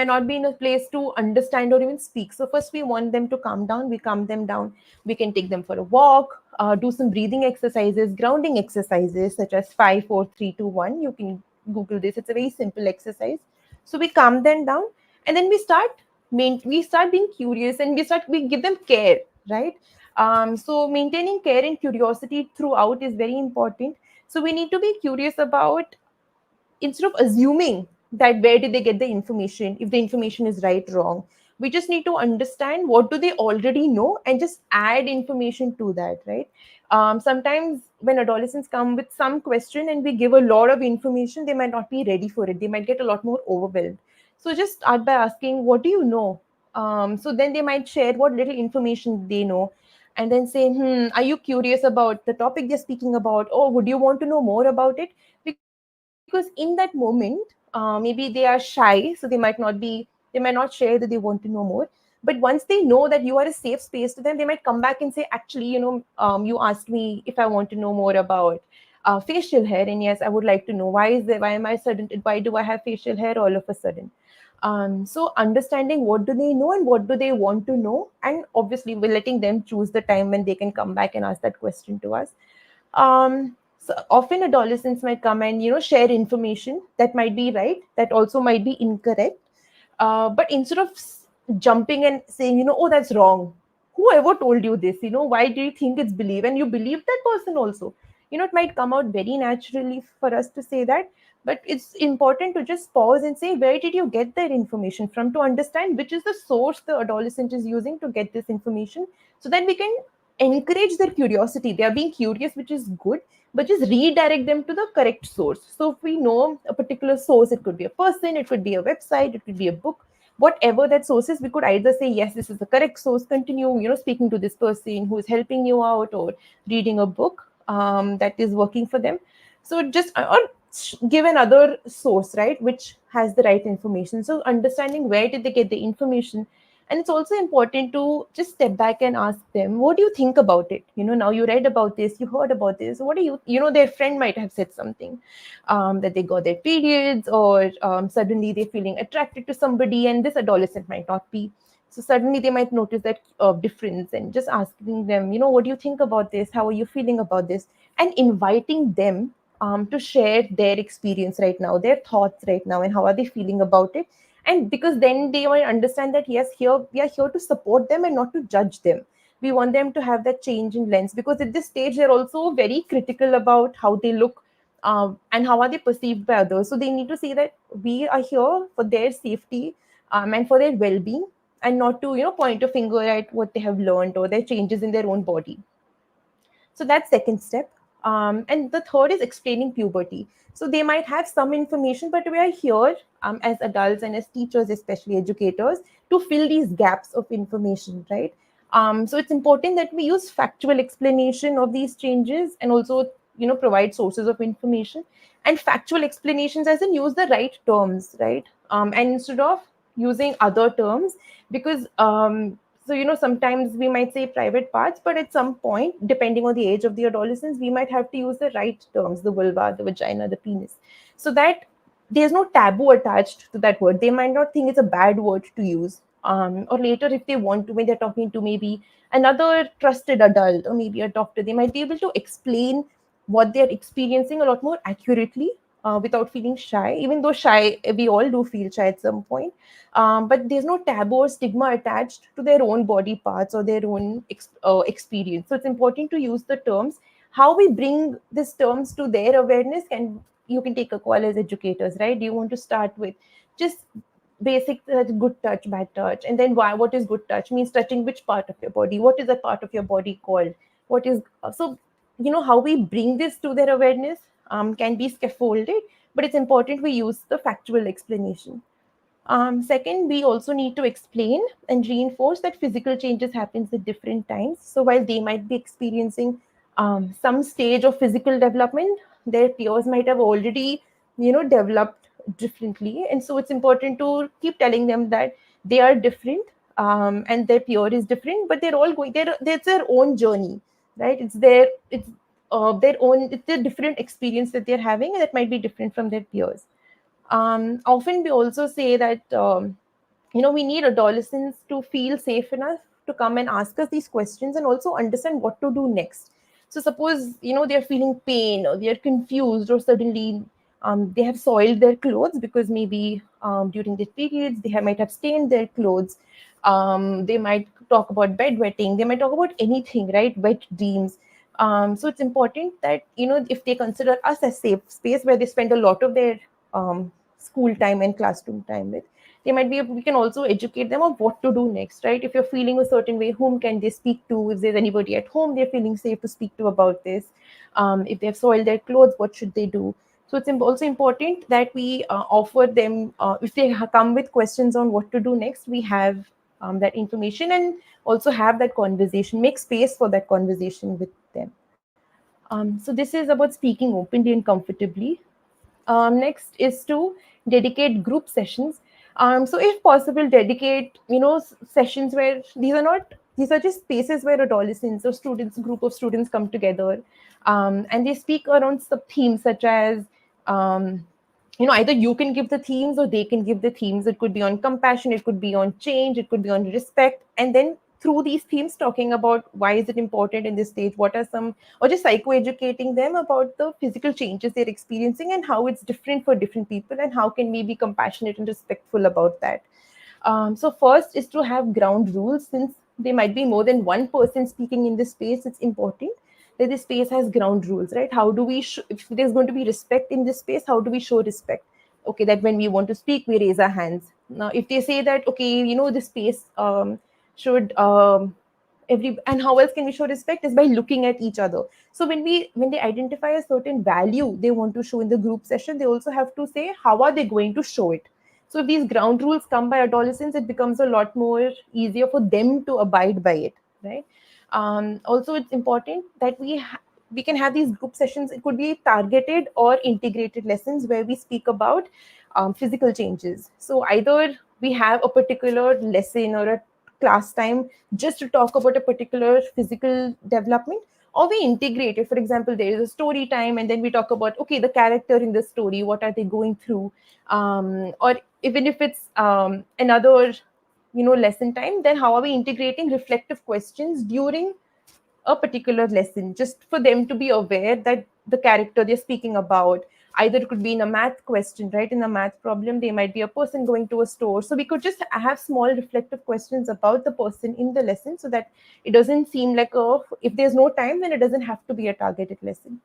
not be in a place to understand or even speak. So first we want them to calm down. We calm them down. We can take them for a walk, do some breathing exercises, grounding exercises such as 5, 4, 3, 2, 1. You can Google this. It's a very simple exercise. So we calm them down, and then we start being curious, and we give them care, right? So maintaining care and curiosity throughout is very important. So we need to be curious about, instead of assuming that where did they get the information, if the information is right, wrong, we just need to understand what do they already know and just add information to that, right? Sometimes when adolescents come with some question and we give a lot of information, they might not be ready for it. They might get a lot more overwhelmed. So just start by asking, what do you know? So then they might share what little information they know, and then say, are you curious about the topic they're speaking about, or would you want to know more about it? Because in that moment, maybe they are shy, so they might not share that they want to know more. But once they know that you are a safe space to them, they might come back and say, actually, you asked me if I want to know more about facial hair, and yes, I would like to know why do I have facial hair all of a sudden. So understanding what do they know and what do they want to know, and obviously we're letting them choose the time when they can come back and ask that question to us. So often adolescents might come and share information that might be right, that also might be incorrect. But instead of jumping and saying, oh, that's wrong, whoever told you this, why do you think it's believe, and you believe that person also, it might come out very naturally for us to say that. But it's important to just pause and say, where did you get that information from, to understand which is the source the adolescent is using to get this information, so that we can encourage their curiosity. They are being curious, which is good, but just redirect them to the correct source. So if we know a particular source, it could be a person, it could be a website, it could be a book, whatever that source is, we could either say, yes, this is the correct source, continue, speaking to this person who is helping you out, or reading a book that is working for them. So just, or give another source, right, which has the right information. So understanding where did they get the information. And it's also important to just step back and ask them, what do you think about it? Now you read about this, you heard about this, what do their friend might have said something, that they got their periods, or suddenly they're feeling attracted to somebody, and this adolescent might not be. So suddenly they might notice that difference, and just asking them, what do you think about this, how are you feeling about this, and inviting them to share their experience right now, their thoughts right now, and how are they feeling about it. And because then they might understand that yes, here we are here to support them and not to judge them. We want them to have that change in lens, because at this stage they're also very critical about how they look, and how are they perceived by others. So they need to see that we are here for their safety, and for their well-being, and not to point a finger at what they have learned or their changes in their own body. So that's second step. And the third is explaining puberty. So they might have some information, but we are here, as adults and as teachers, especially educators, to fill these gaps of information, right? So it's important that we use factual explanation of these changes, and also provide sources of information, and factual explanations as in use the right terms, right? And instead of using other terms, because so sometimes we might say private parts, but at some point, depending on the age of the adolescents, we might have to use the right terms, the vulva, the vagina, the penis, so that there's no taboo attached to that word. They might not think it's a bad word to use, Or later, if they want to, when they're talking to maybe another trusted adult or maybe a doctor, they might be able to explain what they're experiencing a lot more accurately, without feeling shy. Even though shy, we all do feel shy at some point, but there's no taboo or stigma attached to their own body parts or their own experience. So it's important to use the terms. How we bring these terms to their awareness, and you can take a call as educators, right? Do you want to start with just basic good touch, bad touch, and then why? What is good touch? Means touching which part of your body? What is that part of your body called? What is so? How we bring this to their awareness can be scaffolded, but it's important we use the factual explanation. Second, we also need to explain and reinforce that physical changes happens at different times. So while they might be experiencing some stage of physical development, their peers might have already, developed differently. And so it's important to keep telling them that they are different, and their peer is different, but they're all going. It's their own journey, right? Their own. It's a different experience that they're having, and that might be different from their peers. Often we also say that we need adolescents to feel safe enough to come and ask us these questions and also understand what to do next. So suppose they're feeling pain or they're confused or suddenly they have soiled their clothes because maybe during their periods might have stained their clothes. They might talk about bedwetting. They might talk about anything, right? Wet dreams. So it's important that if they consider us as safe space where they spend a lot of their school time and classroom time with, we can also educate them on what to do next, right? If you're feeling a certain way, whom can they speak to? If there's anybody at home they're feeling safe to speak to about this, if they've soiled their clothes, what should they do? So it's also important that we offer them, if they come with questions on what to do next, we have that information, and also have that conversation, make space for that conversation with them. So this is about speaking openly and comfortably. Next is to dedicate group sessions. So if possible, dedicate sessions where these are just spaces where adolescents or students, group of students come together, and they speak around sub themes such as either you can give the themes or they can give the themes. It could be on compassion, it could be on change, it could be on respect, and then through these themes talking about why is it important in this stage, what are some, or just psychoeducating them about the physical changes they're experiencing and how it's different for different people and how can we be compassionate and respectful about that. So first is to have ground rules. Since there might be more than one person speaking in this space, it's important that this space has ground rules, right? How do we, if there's going to be respect in this space, how do we show respect? Okay, that when we want to speak, we raise our hands. Now, if they say that, okay, this space should and how else can we show respect is by looking at each other. So when they identify a certain value they want to show in the group session, they also have to say how are they going to show it. So if these ground rules come by adolescents, it becomes a lot more easier for them to abide by it, right? Also, it's important that we can have these group sessions. It could be targeted or integrated lessons where we speak about physical changes. So either we have a particular lesson or a class time just to talk about a particular physical development, or we integrate it. For example, there is a story time and then we talk about, okay, the character in the story, what are they going through, or even if it's another lesson time, then how are we integrating reflective questions during a particular lesson, just for them to be aware that the character they're speaking about, either it could be in a math question, right? In a math problem they might be a person going to a store, so we could just have small reflective questions about the person in the lesson, so that it doesn't seem like if there's no time, then it doesn't have to be a targeted lesson.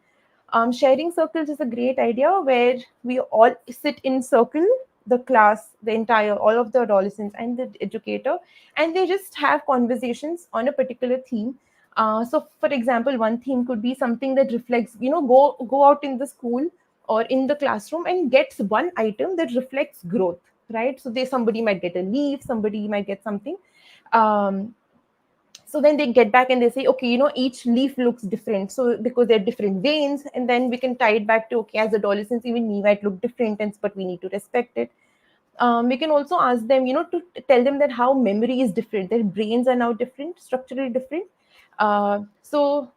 Sharing circles is a great idea where we all sit in circle, the class, the entire, all of the adolescents and the educator, and they just have conversations on a particular theme. So, for example, one theme could be something that reflects, go out in the school or in the classroom and gets one item that reflects growth, right? So, somebody might get a leaf, somebody might get something. So then they get back and they say, okay, each leaf looks different, so because they're different veins, and then we can tie it back to, okay, as adolescents even we might look different, but we need to respect it. We can also ask them, to tell them that how memory is different, their brains are now different, structurally different. So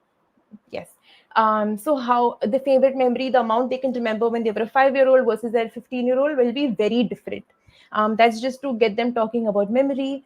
yes. So how the favorite memory, the amount they can remember when they were a 5-year-old versus their 15-year-old will be very different. That's just to get them talking about memory.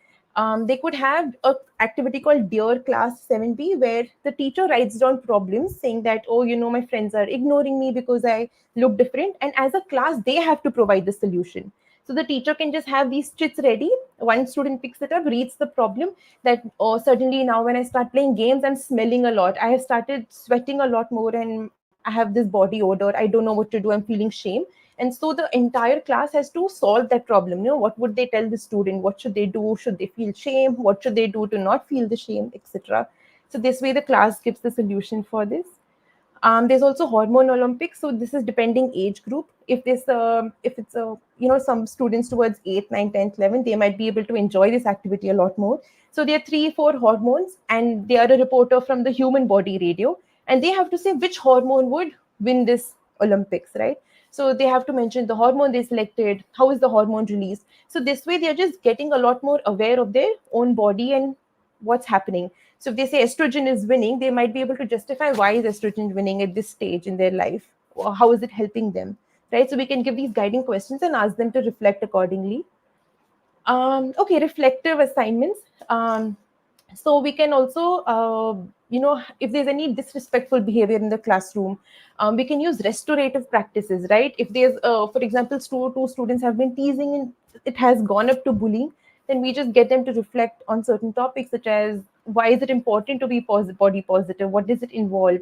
They could have a activity called Dear Class 7B, where the teacher writes down problems saying that, oh, my friends are ignoring me because I look different. And as a class, they have to provide the solution. So the teacher can just have these chits ready. One student picks it up, reads the problem, that, oh, certainly now when I start playing games, I'm smelling a lot. I have started sweating a lot more and I have this body odor. I don't know what to do. I'm feeling shame. And so the entire class has to solve that problem. What would they tell the student? What should they do? Should they feel shame? What should they do to not feel the shame, etc.? So this way the class gives the solution for this. There's also hormone Olympics. So this is depending age group. If it's some students towards 8th, 9th, 10th, 11th, they might be able to enjoy this activity a lot more. So there are 3, 4 hormones, and they are a reporter from the human body radio, and they have to say which hormone would win this Olympics, right? So they have to mention the hormone they selected, how is the hormone released. So this way they're just getting a lot more aware of their own body and what's happening. So if they say estrogen is winning, they might be able to justify why is estrogen winning at this stage in their life, or how is it helping them, right? So we can give these guiding questions and ask them to reflect accordingly. Okay, reflective assignments. So we can also, if there's any disrespectful behavior in the classroom, we can use restorative practices, right? If there's, for example, two students have been teasing and it has gone up to bullying, then we just get them to reflect on certain topics, such as why is it important to be body positive? What does it involve?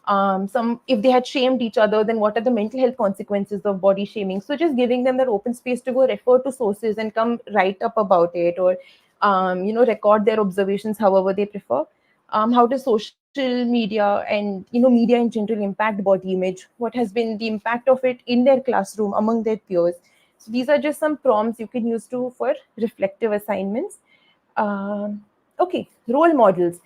Some If they had shamed each other, then what are the mental health consequences of body shaming? So just giving them that open space to go refer to sources and come write up about it, or record their observations however they prefer. How does social media and media in general impact body image? What has been the impact of it in their classroom among their peers? So these are just some prompts you can use to for reflective assignments. Okay, role models.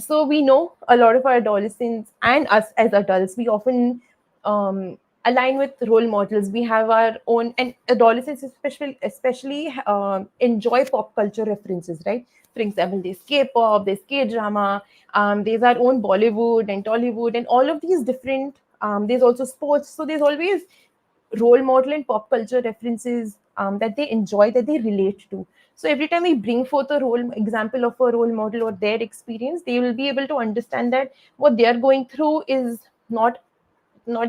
So we know a lot of our adolescents and us as adults, we often align with role models. We have our own, and adolescents especially enjoy pop culture references, right? For example, there's K-pop, there's K-drama, there's our own Bollywood and Tollywood, and all of these different. There's also sports, so there's always role model and pop culture references that they enjoy, that they relate to. So every time we bring forth a role example of a role model or their experience, they will be able to understand that what they are going through is not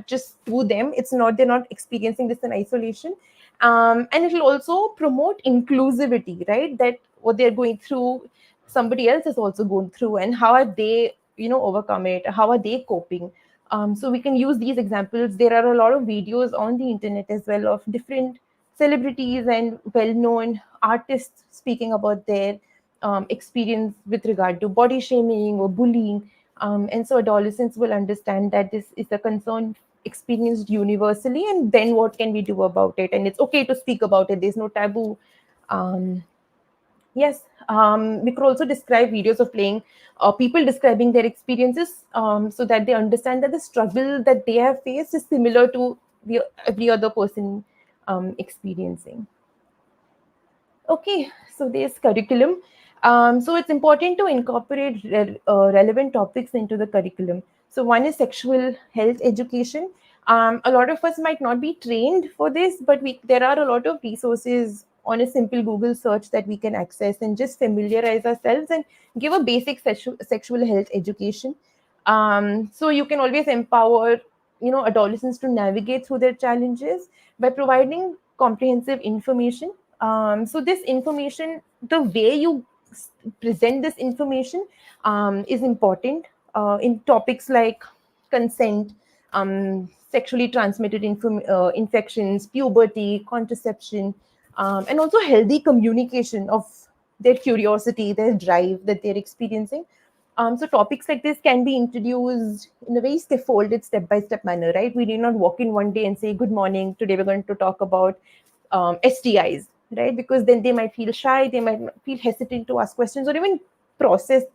just to them. It's not, they're not experiencing this in isolation. And it will also promote inclusivity, right? That what they're going through, somebody else is also going through, and how are they overcome it, how are they coping. So we can use these examples. There are a lot of videos on the internet as well of different celebrities and well-known artists speaking about their experience with regard to body shaming or bullying. And so adolescents will understand that this is a concern experienced universally, and then what can we do about it? And it's okay to speak about it. There's no taboo. Um, Yes, we could also describe videos of playing people describing their experiences, so that they understand that the struggle that they have faced is similar to every other person experiencing. Okay, so there's curriculum. So it's important to incorporate relevant topics into the curriculum. So one is sexual health education. A lot of us might not be trained for this, but there are a lot of resources on a simple Google search that we can access and just familiarize ourselves and give a basic sexual health education. So you can always empower adolescents to navigate through their challenges by providing comprehensive information. So this information, the way you present this information is important in topics like consent, sexually transmitted infections, puberty, contraception, and also healthy communication of their curiosity, their drive that they're experiencing. So topics like this can be introduced in a very scaffolded step-by-step manner, right? We need not walk in one day and say, good morning, today we're going to talk about STIs, right? Because then they might feel shy, they might feel hesitant to ask questions or even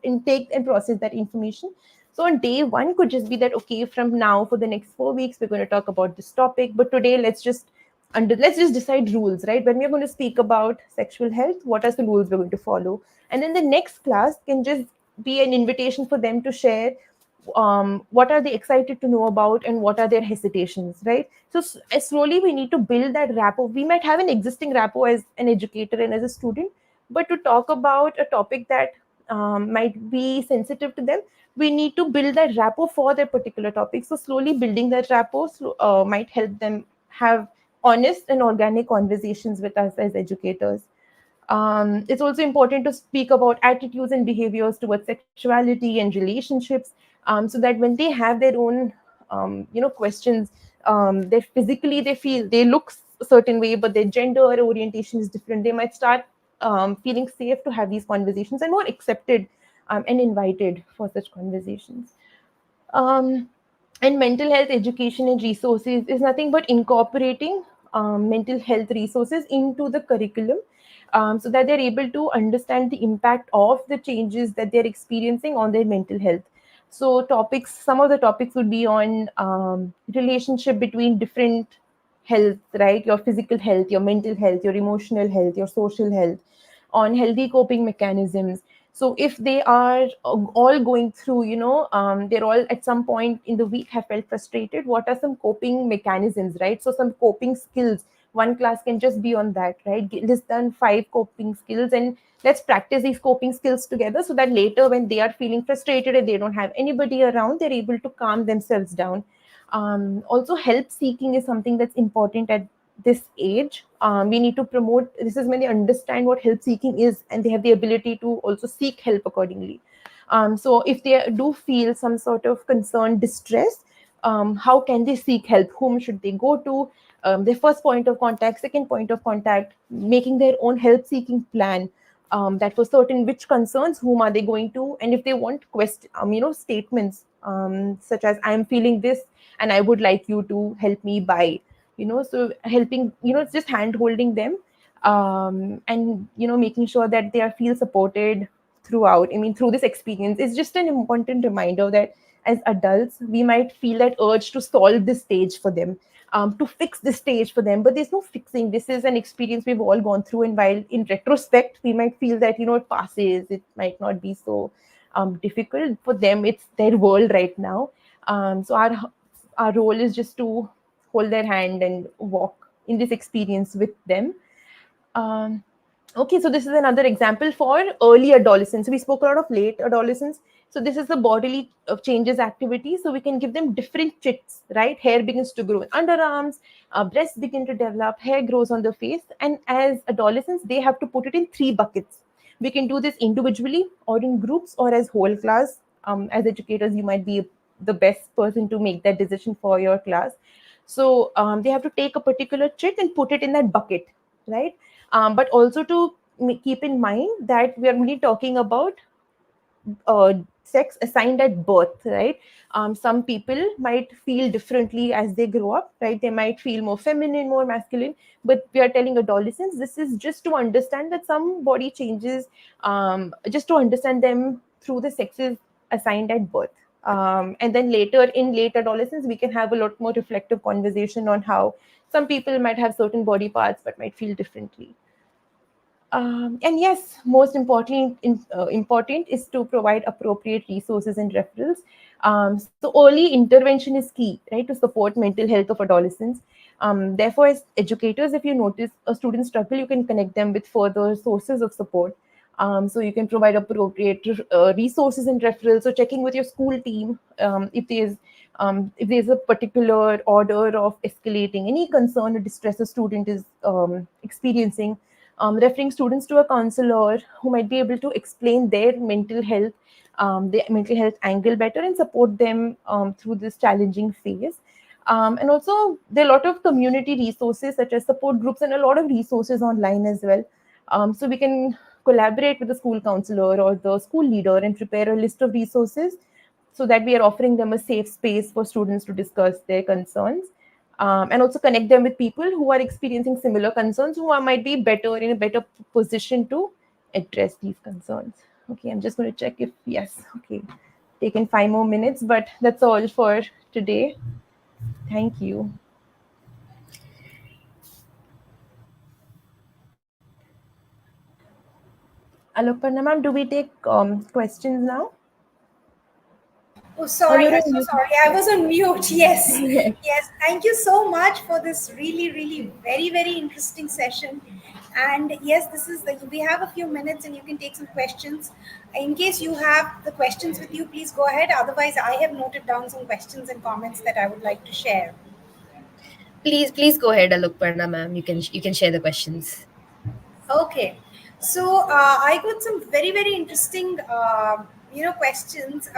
intake and process that information. So on day one could just be that, okay, from now for the next 4 weeks, we're going to talk about this topic. But today, let's just decide rules, right? When we're going to speak about sexual health, what are the rules we're going to follow? And then the next class can just be an invitation for them to share what are they excited to know about, and what are their hesitations, right? So slowly we need to build that rapport. We might have an existing rapport as an educator and as a student, but to talk about a topic that might be sensitive to them, we need to build that rapport for their particular topic. So slowly building that rapport might help them have honest and organic conversations with us as educators. It's also important to speak about attitudes and behaviors towards sexuality and relationships, so that when they have their own, questions, they physically they feel they look a certain way, but their gender or orientation is different. They might start feeling safe to have these conversations and more accepted and invited for such conversations. Um, and mental health education and resources is nothing but incorporating mental health resources into the curriculum, so that they're able to understand the impact of the changes that they're experiencing on their mental health. So some of the topics would be on relationship between different health, right? Your physical health, your mental health, your emotional health, your social health, on healthy coping mechanisms. So if they are all going through, they're all at some point in the week have felt frustrated, what are some coping mechanisms, right? So some coping skills. One class can just be on that, right? List down 5 coping skills, and let's practice these coping skills together, so that later when they are feeling frustrated and they don't have anybody around, they're able to calm themselves down. Also, help seeking is something that's important at this age. We need to promote this is when they understand what help seeking is, and they have the ability to also seek help accordingly. So if they do feel some sort of concern, distress, how can they seek help? Whom should they go to? Their first point of contact, second point of contact, making their own help seeking plan, that for certain which concerns, whom are they going to, and if they want statements, such as I am feeling this and I would like you to help me by, so helping, it's just hand holding them, and making sure that they are feel supported throughout. I mean, through this experience, it's just an important reminder that as adults we might feel that urge to solve this stage for them, to fix this stage for them, but there's no fixing. This is an experience we've all gone through, and while in retrospect we might feel that it passes, it might not be so difficult for them. It's their world right now. So our role is just to hold their hand and walk in this experience with them. Um, okay, so this is another example for early adolescence. We spoke a lot of late adolescence. So this is the bodily changes activity. So we can give them different chits, right? Hair begins to grow in underarms, breasts begin to develop, hair grows on the face. And as adolescents, they have to put it in 3 buckets. We can do this individually or in groups or as whole class. As educators, you might be the best person to make that decision for your class. So they have to take a particular chit and put it in that bucket, right? But also to keep in mind that we are only talking about sex assigned at birth, right? Some people might feel differently as they grow up, right? They might feel more feminine, more masculine, but we are telling adolescents this is just to understand that some body changes, just to understand them through the sexes assigned at birth. And then later in late adolescence, we can have a lot more reflective conversation on how some people might have certain body parts but might feel differently. And yes, most important is to provide appropriate resources and referrals. So early intervention is key, right, to support mental health of adolescents. Therefore, as educators, if you notice a student struggle, you can connect them with further sources of support. So you can provide appropriate resources and referrals. So checking with your school team, if there's a particular order of escalating any concern or distress a student is experiencing, referring students to a counselor who might be able to explain their mental health angle better and support them through this challenging phase. And also, there are a lot of community resources such as support groups and a lot of resources online as well. So we can collaborate with the school counselor or the school leader and prepare a list of resources, so that we are offering them a safe space for students to discuss their concerns, and also connect them with people who are experiencing similar concerns, might be better in a better position to address these concerns. Okay, I'm just going to check if yes. Okay, taken 5 more minutes, but that's all for today. Thank you. Alok Parna ma'am, do we take questions now? Oh, sorry. you're I'm on so mute. sorry. I was on mute. Yes. Yes. Yes. Thank you so much for this really, really very, very interesting session. And yes, this is the, we have a few minutes and you can take some questions. In case you have the questions with you, please go ahead. Otherwise, I have noted down some questions and comments that I would like to share. Please go ahead, Alokparna ma'am. You can share the questions. Okay, so I got some very very interesting questions.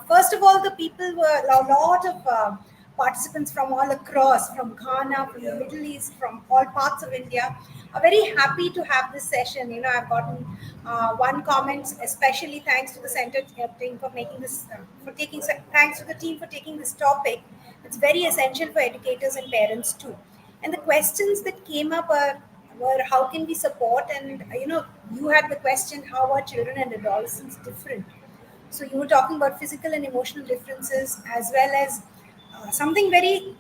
First of all, the people were a lot of participants from all across, from Ghana, from the Middle East, from all parts of India, are very happy to have this session. You know, I've gotten one comment, especially thanks to the center team for making this, for taking, thanks to the team for taking this topic. It's very essential for educators and parents too. And the questions that came up were how can we support, and you had the question, how are children and adolescents different. So you were talking about physical and emotional differences, as well as something very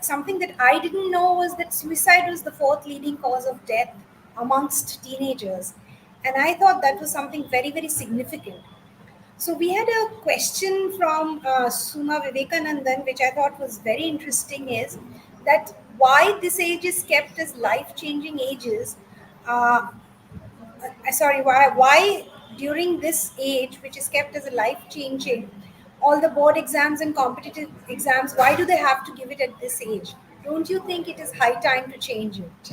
something that I didn't know was that suicide was the fourth leading cause of death amongst teenagers, and I thought that was something very very significant. So we had a question from Suma Vivekanandan, which I thought was very interesting, is that why this age is kept as life-changing ages. Uh, Sorry, why during this age, which is kept as a life-changing, all the board exams and competitive exams, why do they have to give it at this age? Don't you think it is high time to change it?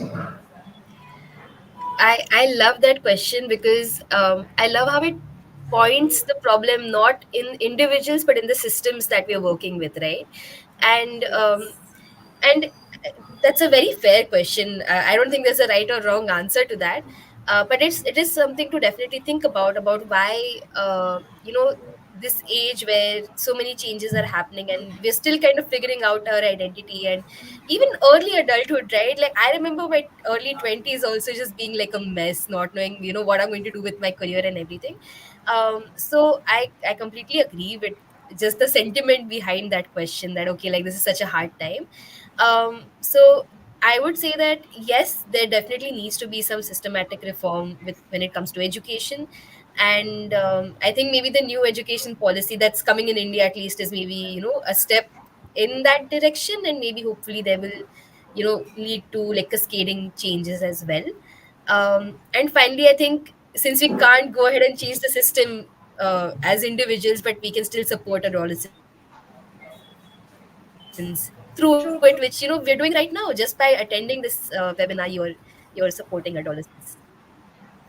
I love that question because I love how it points the problem not in individuals but in the systems that we are working with, right? And and that's a very fair question. I don't think there's a right or wrong answer to that, but it is something to definitely think about why this age where so many changes are happening and we're still kind of figuring out our identity, and even early adulthood, right? Like I remember my early 20s also just being like a mess, not knowing what I'm going to do with my career and everything. So I completely agree with just the sentiment behind that question, that okay, like this is such a hard time. So I would say that yes, there definitely needs to be some systematic reform with when it comes to education. And I think maybe the new education policy that's coming in India at least is maybe a step in that direction, and maybe hopefully they will lead to like cascading changes as well. And finally, I think since we can't go ahead and change the system as individuals, but we can still support adolescents through it, which we're doing right now just by attending True. this webinar. You're supporting adolescents.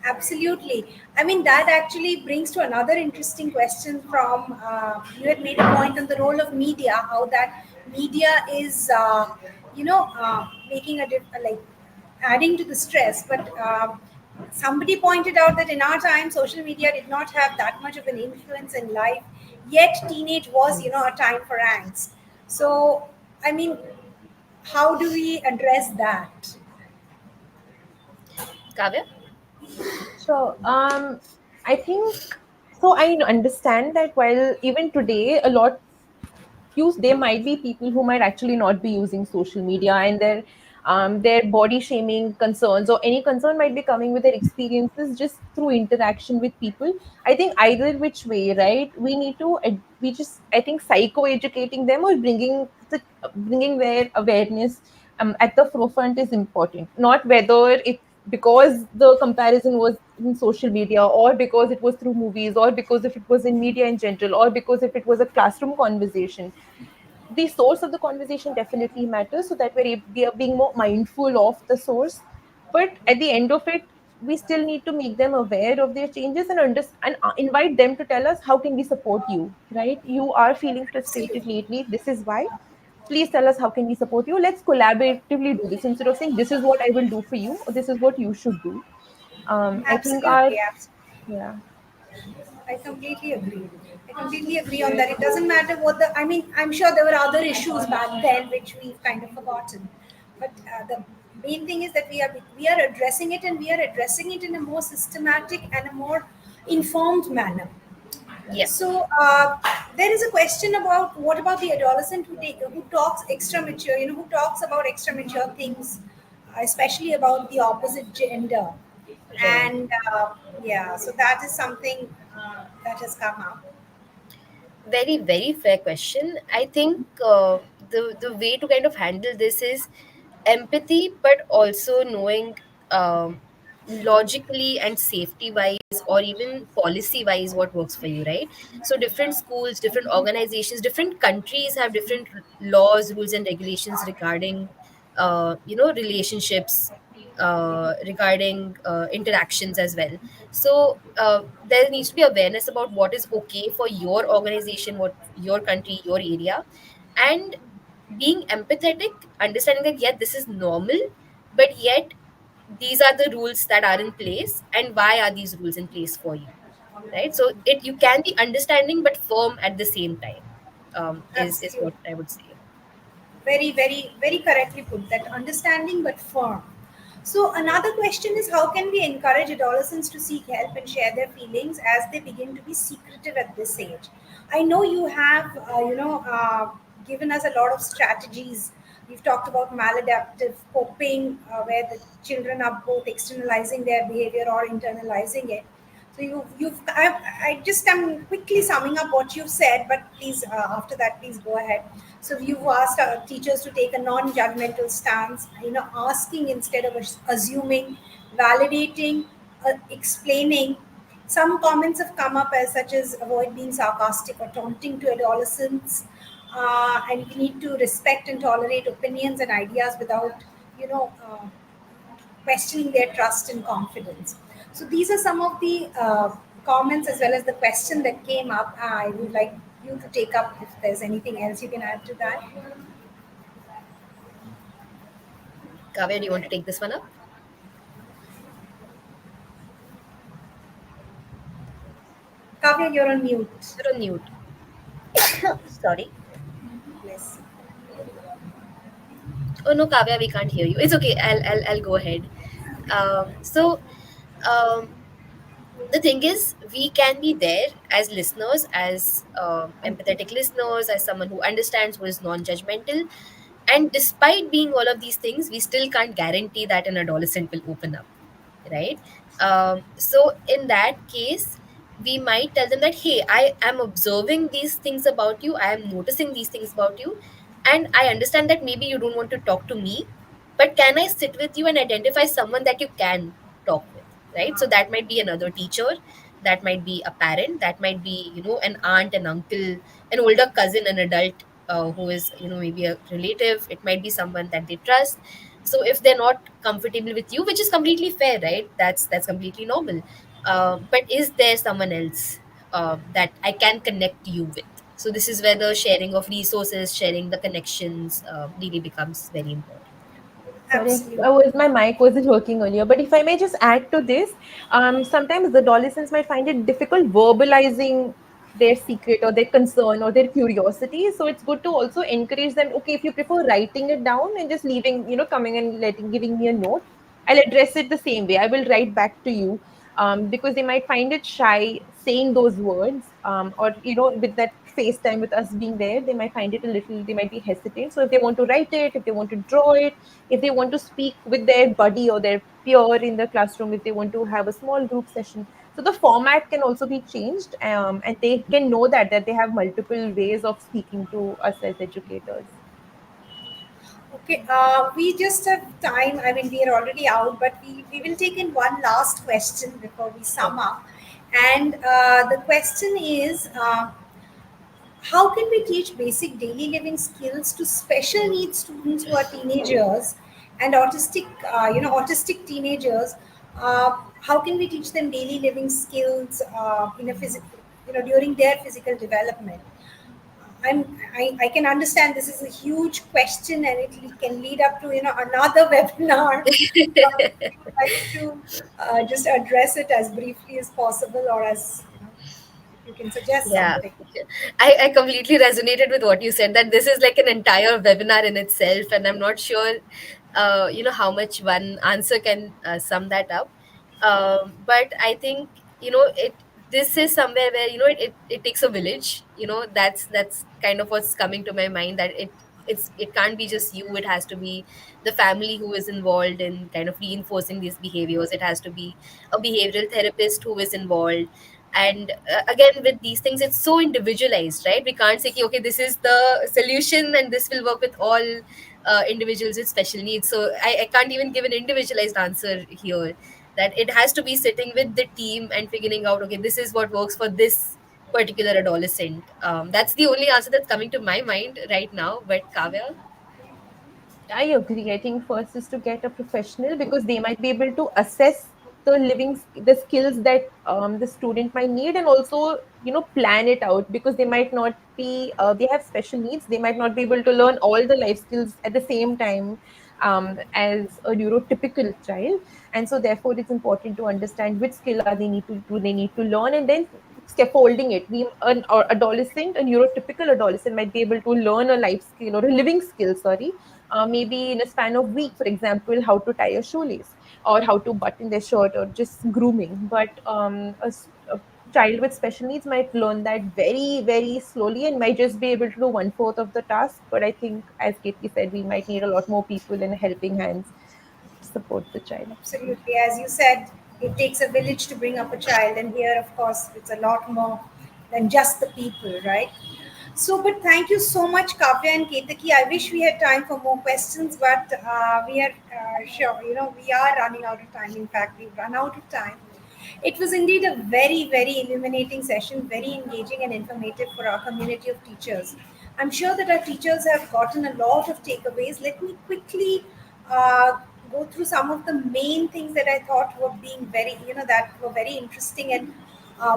Absolutely. I mean, that actually brings to another interesting question from you had made a point on the role of media, how that media is, making like adding to the stress. But somebody pointed out that in our time, social media did not have that much of an influence in life, yet teenage was, a time for angst. So, I mean, how do we address that? Kavya? Sure. I think so. I understand that while even today, a lot use there might be people who might actually not be using social media, and their body shaming concerns or any concern might be coming with their experiences just through interaction with people. I think either which way, right, we need to we just, I think, psycho educating them or bringing their awareness at the forefront is important, not whether it because the comparison was in social media, or because it was through movies, or because if it was in media in general, or because if it was a classroom conversation. The source of the conversation definitely matters, so that we are being more mindful of the source. But at the end of it, we still need to make them aware of their changes and invite them to tell us how can we support you, right? You are feeling frustrated Absolutely. lately, this is why. Please tell us how can we support you. Let's collaboratively do this instead of saying this is what I will do for you or this is what you should do. I think our Absolutely. Absolutely. yeah. I completely agree. I completely agree on that. It doesn't matter what the. I mean, I'm sure there were other issues back then which we've kind of forgotten, but the main thing is that we are addressing it, and we are addressing it in a more systematic and a more informed manner. Yeah. So there is a question about what about the adolescent who talks extra mature, who talks about extra mature things, especially about the opposite gender, Right. and yeah, so that is something that has come up. Very, very fair question. I think the way to kind of handle this is empathy, but also knowing logically and safety wise, or even policy wise, what works for you, right? So different schools, different organizations, different countries have different laws, rules, and regulations regarding relationships, regarding interactions as well. So there needs to be awareness about what is okay for your organization, what your country, your area, and being empathetic, understanding that yeah, this is normal, but yet these are the rules that are in place, and why are these rules in place for you, right? So it you can be understanding but firm at the same time, is Absolutely. what I would say. Very, very, very correctly put that understanding but firm. So, another question is how can we encourage adolescents to seek help and share their feelings as they begin to be secretive at this age? I know you have, given us a lot of strategies. We've talked about maladaptive coping, where the children are both externalizing their behavior or internalizing it. So I just am quickly summing up what you've said, but please, after that, please go ahead. So you've asked teachers to take a non-judgmental stance, asking instead of assuming, validating, explaining. Some comments have come up as such as avoid being sarcastic or taunting to adolescents, and we need to respect and tolerate opinions and ideas without, you know. Questioning their trust and confidence. So these are some of the comments as well as the question that came up. I would like you to take up if there's anything else you can add to that. Kavya, do you want to take this one up? Kavya, you're on mute. You're on mute. Sorry. Yes. Oh no, Kavya, we can't hear you. It's okay. I'll go ahead. So um, the thing is, we can be there as listeners, as empathetic listeners, as someone who understands, who is non-judgmental, and despite being all of these things, we still can't guarantee that an adolescent will open up, right? So in that case, we might tell them that hey, I am observing these things about you, I am noticing these things about you, and I understand that maybe you don't want to talk to me, but can I sit with you and identify someone that you can talk with, right? So that might be another teacher, that might be a parent, that might be an aunt, an uncle, an older cousin, an adult, who is maybe a relative. It might be someone that they trust. So if they're not comfortable with you, which is completely fair, right? That's completely normal. But is there someone else that I can connect you with? So this is where the sharing of resources, sharing the connections, really becomes very important. Sorry, Absolutely. my mic wasn't working earlier. But if I may just add to this, sometimes the adolescents might find it difficult verbalizing their secret or their concern or their curiosity. So it's good to also encourage them. Okay, if you prefer writing it down and just leaving, coming and giving me a note, I'll address it the same way. I will write back to you, because they might find it shy saying those words, or with that FaceTime with us being there, they might find it a little. They might be hesitant. So if they want to write it, if they want to draw it, if they want to speak with their buddy or their peer in the classroom, if they want to have a small group session, so the format can also be changed, and they can know that they have multiple ways of speaking to us as educators. Okay, we just have time. I mean, we are already out, but we will take in one last question before we Sure. sum up. And the question is, how can we teach basic daily living skills to special needs students who are teenagers and autistic teenagers? How can we teach them daily living skills in a during their physical development? I can understand this is a huge question and it can lead up to another webinar. But we would like to just address it as briefly as possible, or as if you can suggest Yeah, something. I completely resonated with what you said, that this is like an entire webinar in itself, and I'm not sure, how much one answer can sum that up. But I think, this is somewhere where, it takes a village, that's kind of what's coming to my mind, that it can't be just you, it has to be the family who is involved in kind of reinforcing these behaviors. It has to be a behavioral therapist who is involved, And again, with these things, it's so individualized, right? We can't say, "Ki, okay, this is the solution and this will work with all individuals with special needs." So I can't even give an individualized answer here. That it has to be sitting with the team and figuring out, okay, this is what works for this particular adolescent. That's the only answer that's coming to my mind right now. But Kavya? I agree. I think first is to get a professional because they might be able to assess the skills that the student might need, and also plan it out, because they might not be they have special needs. They might not be able to learn all the life skills at the same time as a neurotypical child, and so therefore it's important to understand which skill are they need to do they need to learn, and then scaffolding it. An or adolescent, a neurotypical adolescent, might be able to learn a life skill or a living skill, sorry, maybe in a span of week, for example, how to tie a shoelace or how to button their shirt or just grooming. But a child with special needs might learn that very, very slowly and might just be able to do one fourth of the task. But I think, as Katie said, we might need a lot more people and helping hands to support the child. Absolutely. As you said, it takes a village to bring up a child, and here, of course, it's a lot more than just the people, right? So, but thank you so much, Kavya and Ketaki. I wish we had time for more questions, but we are sure, we are running out of time. In fact, we've run out of time. It was indeed a very, very illuminating session, very engaging and informative for our community of teachers. I'm sure that our teachers have gotten a lot of takeaways. Let me quickly uh, go through some of the main things that I thought were being very, that were very interesting, and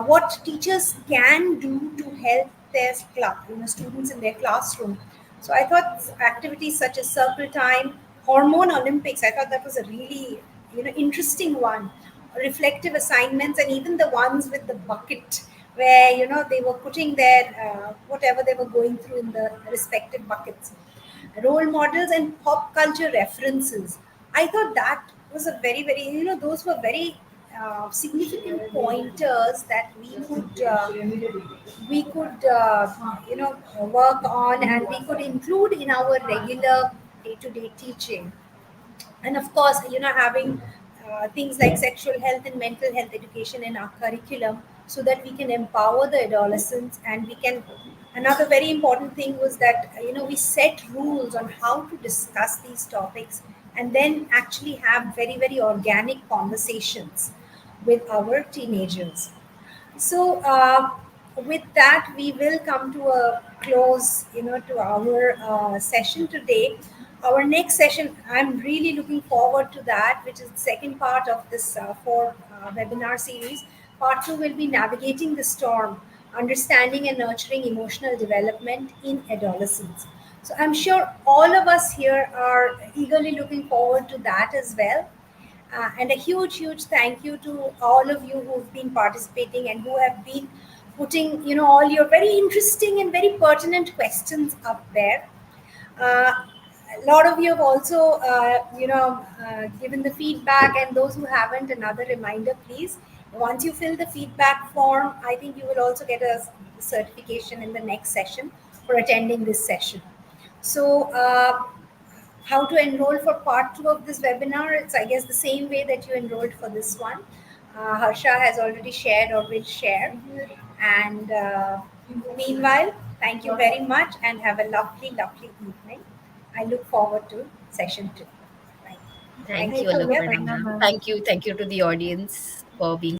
what teachers can do to help their students in their classroom. So I thought activities such as circle time, hormone Olympics, I thought that was a really interesting one. Reflective assignments, and even the ones with the bucket, where they were putting their whatever they were going through in the respective buckets. Role models and pop culture references. I thought that was a very, very, those were very significant pointers that we could work on, and we could include in our regular day-to-day teaching. And of course, having things like sexual health and mental health education in our curriculum, so that we can empower the adolescents, and we can. Another very important thing was that we set rules on how to discuss these topics, and then actually have very, very organic conversations with our teenagers. So, with that, we will come to a close, to our session today. Our next session, I'm really looking forward to that, which is the second part of this four webinar series. Part two will be navigating the storm, understanding and nurturing emotional development in adolescence. So, I'm sure all of us here are eagerly looking forward to that as well. And a huge, huge thank you to all of you who've been participating and who have been putting, all your very interesting and very pertinent questions up there. A lot of you have also, given the feedback, and those who haven't, another reminder, please. Once you fill the feedback form, I think you will also get a certification in the next session for attending this session. So, how to enroll for part two of this webinar? It's, I guess, the same way that you enrolled for this one. Harsha has already shared or will share. And meanwhile, thank you very much and have a lovely, lovely evening. I look forward to session two. Right. Thank Thank you, you, Thank you, Alok Kavya. Look Thank Parna you. Parna ma'am. ma'am. Thank you to the audience for being